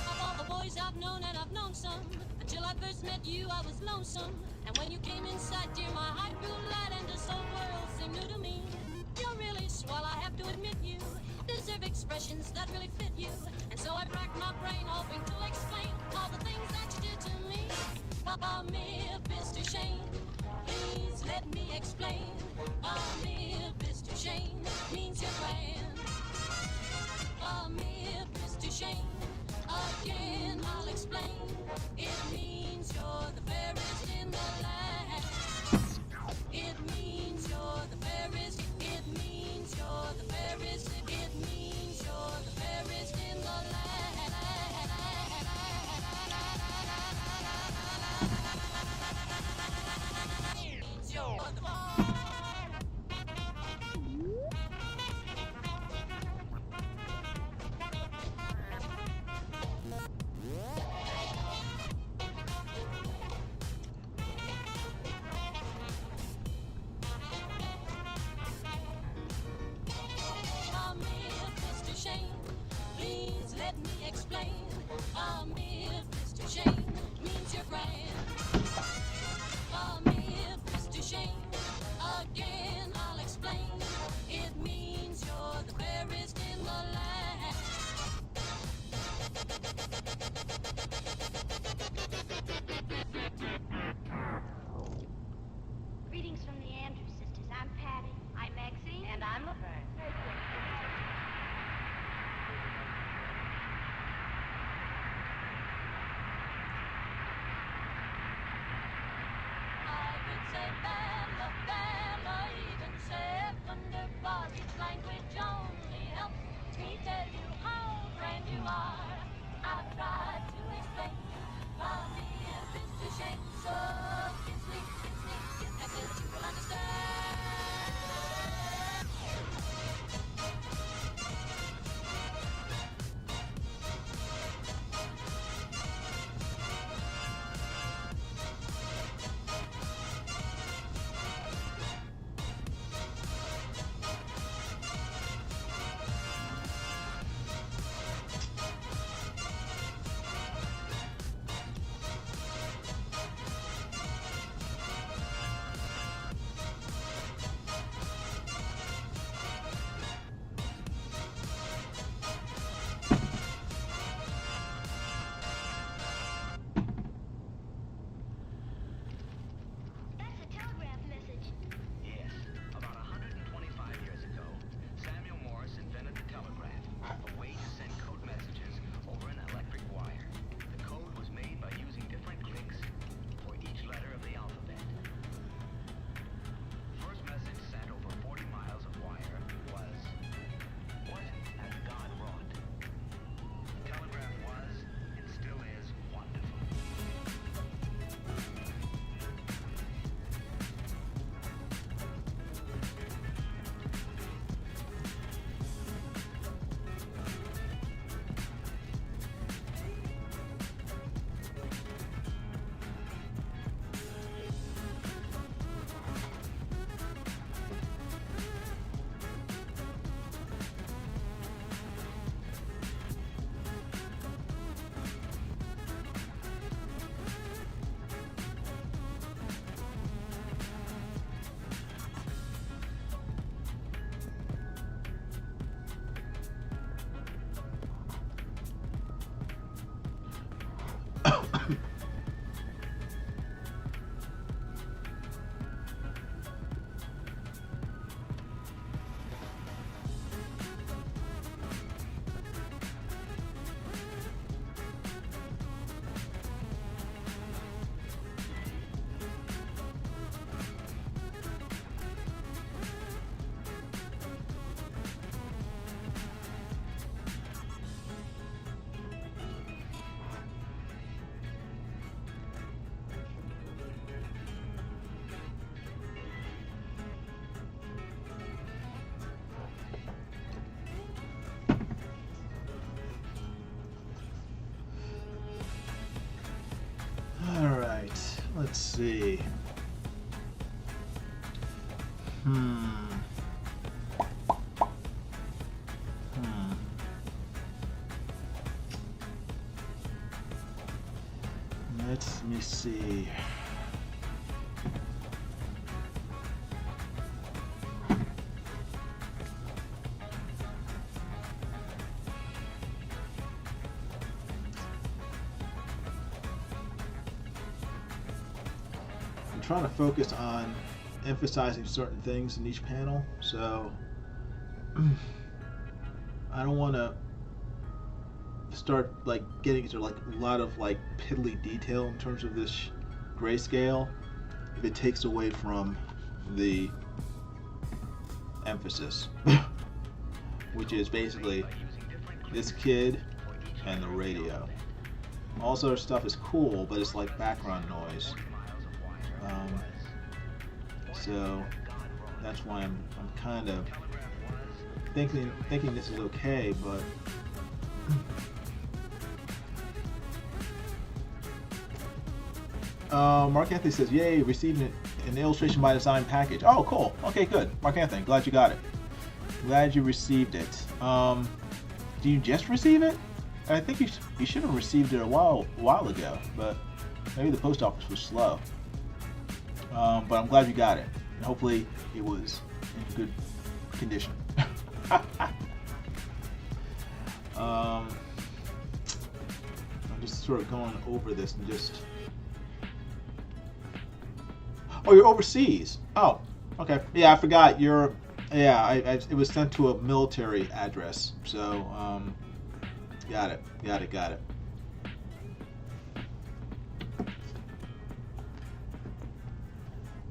Of all the boys I've known, and I've known some, until I first met you, I was lonesome. And when you came inside, dear, my heart grew light, and this whole world seemed new to me. You're really swell, I have to admit you deserve expressions that really fit you. And so I racked my brain, hoping to explain all the things that you did to me. Me, Mr. Shane, please let me explain. Me, Mr. Shane, means you're grand. Me, Mr. Shane, again I'll explain. It means you're the fairest in the land. It means you're the fairest. It means you're the fairest. It means you're the fairest in the land. You're the Mr. Shane, please let me explain. Mr. Shane means you're grand. Mr. Shane, again I'll explain. It means you're the fairest in the land. Greetings from the Andrews sisters. I'm Patty. I'm Maxine. And I'm Laverne. I could say Bella, Bella, even say Thunderball. Each language only helps me tell you how grand you are. I've tried to explain me and Mr. Shane, so kiss me, and then you will understand. Let's see. Let me see. I'm trying to focus on emphasizing certain things in each panel, so I don't want to start like getting into like a lot of like piddly detail in terms of this grayscale if it takes away from the emphasis, which is basically this kid and the radio. All this other stuff is cool, but it's like background noise. So that's why I'm kind of thinking this is okay, but Mark Anthony says, "Yay, received an illustration by design package." Oh, cool. Okay, good. Mark Anthony, glad you got it. Glad you received it. Do you just receive it? I think you should have received it a while ago, but maybe the post office was slow. But I'm glad you got it. And hopefully it was in good condition. I'm just sort of going over this and just... Oh, you're overseas. Oh, okay. Yeah, I forgot. You're... Yeah, it was sent to a military address. So, got it.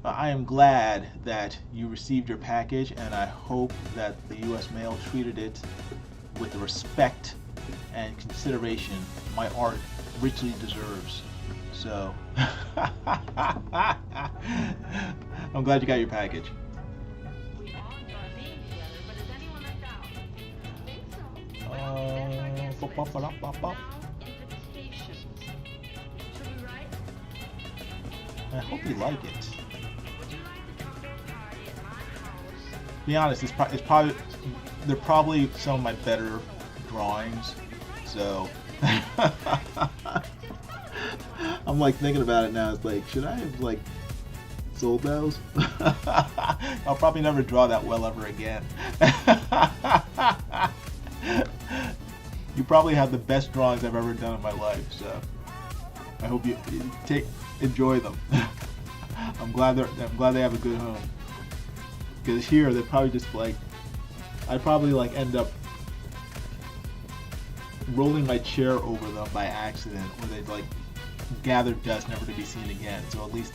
I am glad that you received your package, and I hope that the U.S. mail treated it with the respect and consideration my art richly deserves. So, I'm glad you got your package. I hope you like it. To be honest, they're probably some of my better drawings, so I'm like thinking about it now. It's like, should I have like sold those? I'll probably never draw that well ever again. You probably have the best drawings I've ever done in my life, so I hope you enjoy them. I'm glad they have a good home. Because here they're probably just like, I'd probably like end up rolling my chair over them by accident, or they'd like gather dust never to be seen again. So at least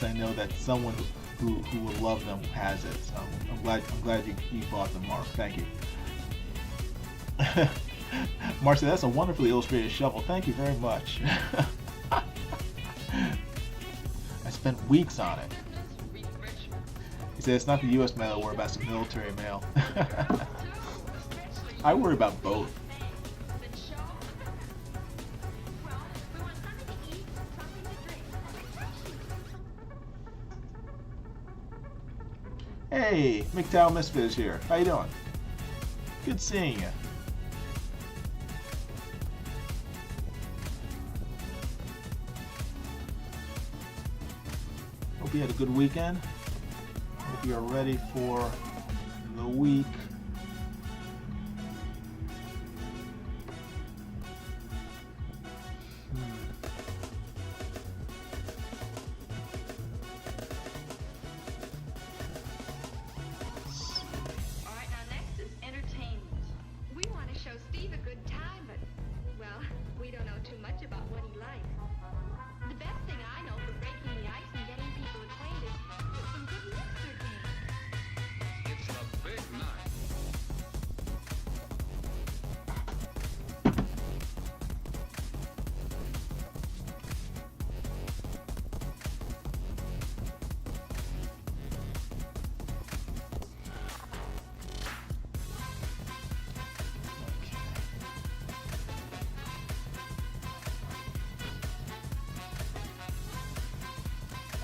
I know that someone who would love them has it. So I'm glad you bought them, Mark. Thank you. Mark said, "That's a wonderfully illustrated shovel. Thank you very much." I spent weeks on it. He said, "It's not the U.S. mail I worry about, it's the military mail." I worry about both. Hey, MGTOW Misfit is here. How you doing? Good seeing you. Hope you had a good weekend. Hope you are ready for the week. It's a big night.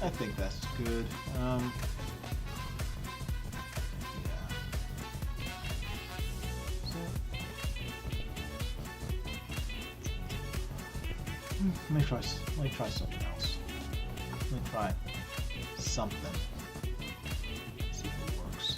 I think that's good. Yeah. Let me try something else. Let me try something. See if it works.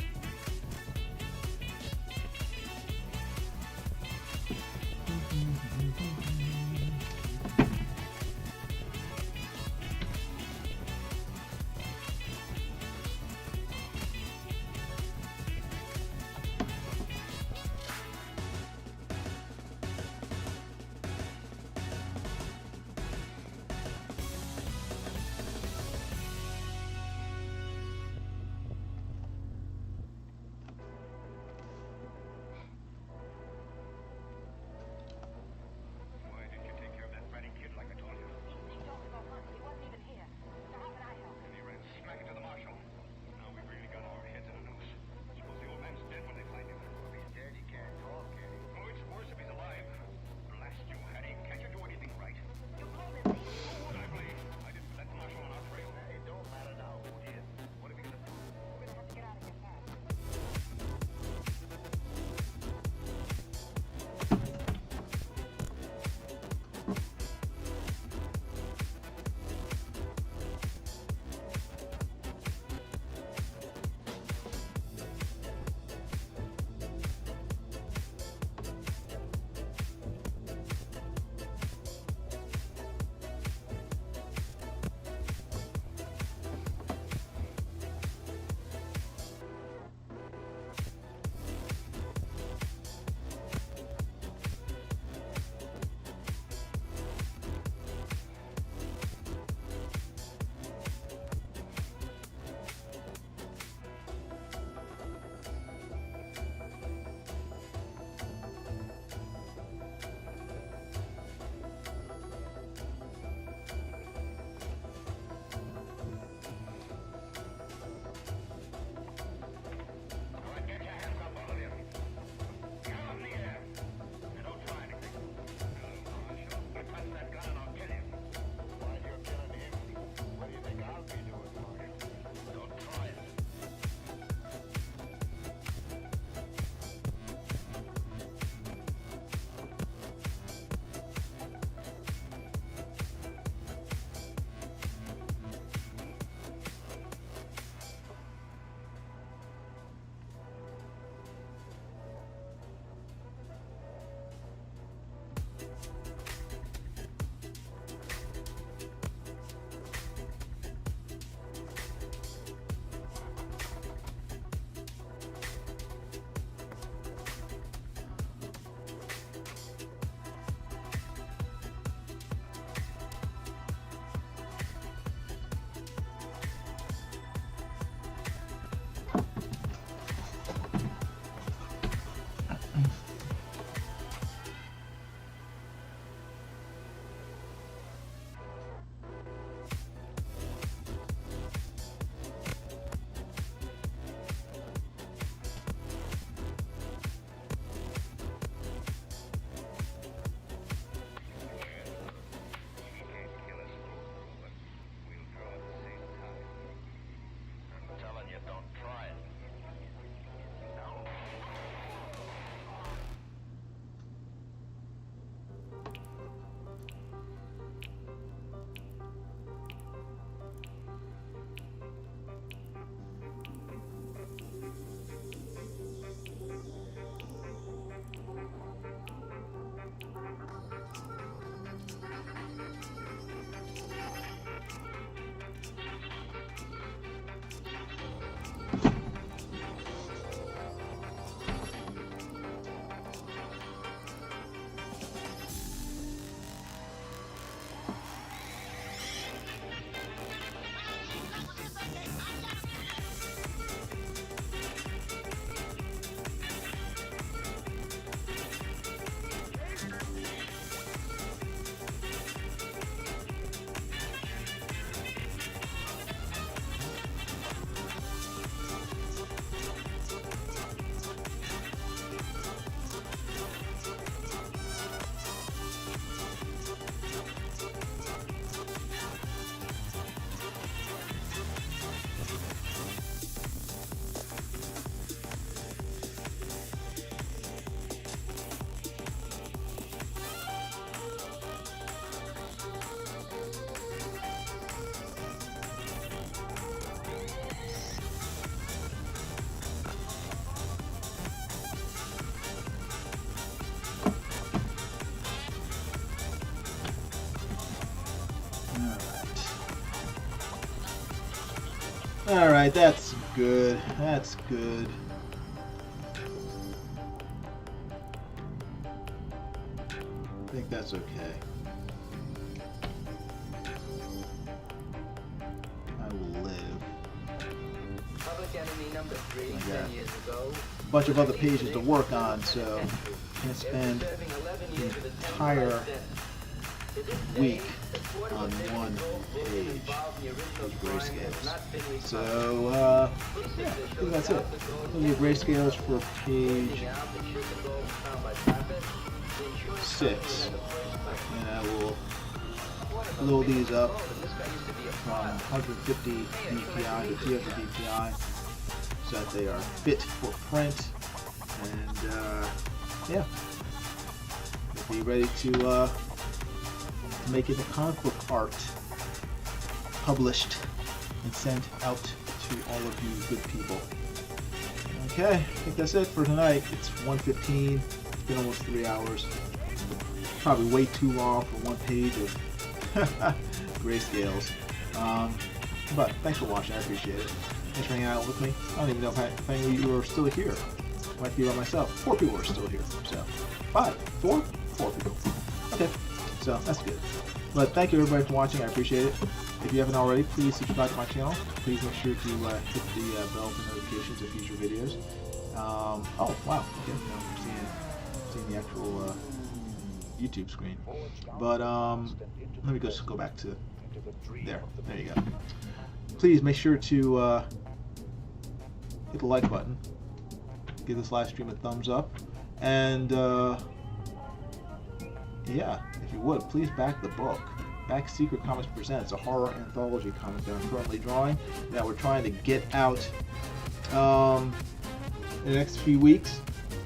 Alright, that's good. That's good. I think that's okay. I will live. Public enemy number 3, I 10 got years ago. a bunch of other pages to work on, so I can't spend the entire week on one page of grayscales. So, yeah, I think that's it. Those are grayscales for page 6. And I will load these up from 150 DPI to 300 DPI so that they are fit for print. And, yeah, we'll be ready to make it a comic book art published and sent out to all of you good people. Okay, I think that's it for tonight. It's 1:15. It's been almost 3 hours. Probably way too long for one page of grayscales. But thanks for watching. I appreciate it. Thanks for hanging out with me. I don't even know if any of you are still here. I might be by myself. 4 people are still here. So 5, 4 people. Okay. So that's good. But thank you everybody for watching. I appreciate it. If you haven't already, please subscribe to my channel. Please make sure to hit the bell for notifications of future videos. Oh wow. Okay. Now I'm seeing the actual YouTube screen. But let me just go back to there. There you go. Please make sure to hit the like button. Give this live stream a thumbs up. And yeah, if you would, please back the book. Back Secret Comics Presents, a horror anthology comic that I'm currently drawing, that we're trying to get out in the next few weeks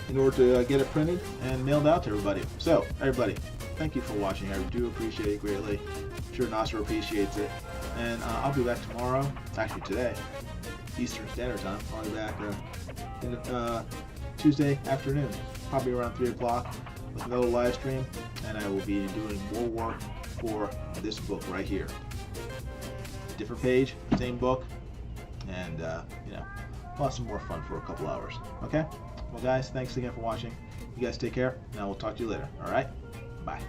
in order to get it printed and mailed out to everybody. So, everybody, thank you for watching. I do appreciate it greatly. I'm sure Nasser appreciates it. And I'll be back tomorrow, actually today, Eastern Standard Time. I'll be back in Tuesday afternoon, probably around 3 o'clock. With another live stream, and I will be doing more work for this book right here. Different page, same book, and you know, lots of more fun for a couple hours. Okay? Well, guys, thanks again for watching. You guys take care, and I will talk to you later. All right? Bye.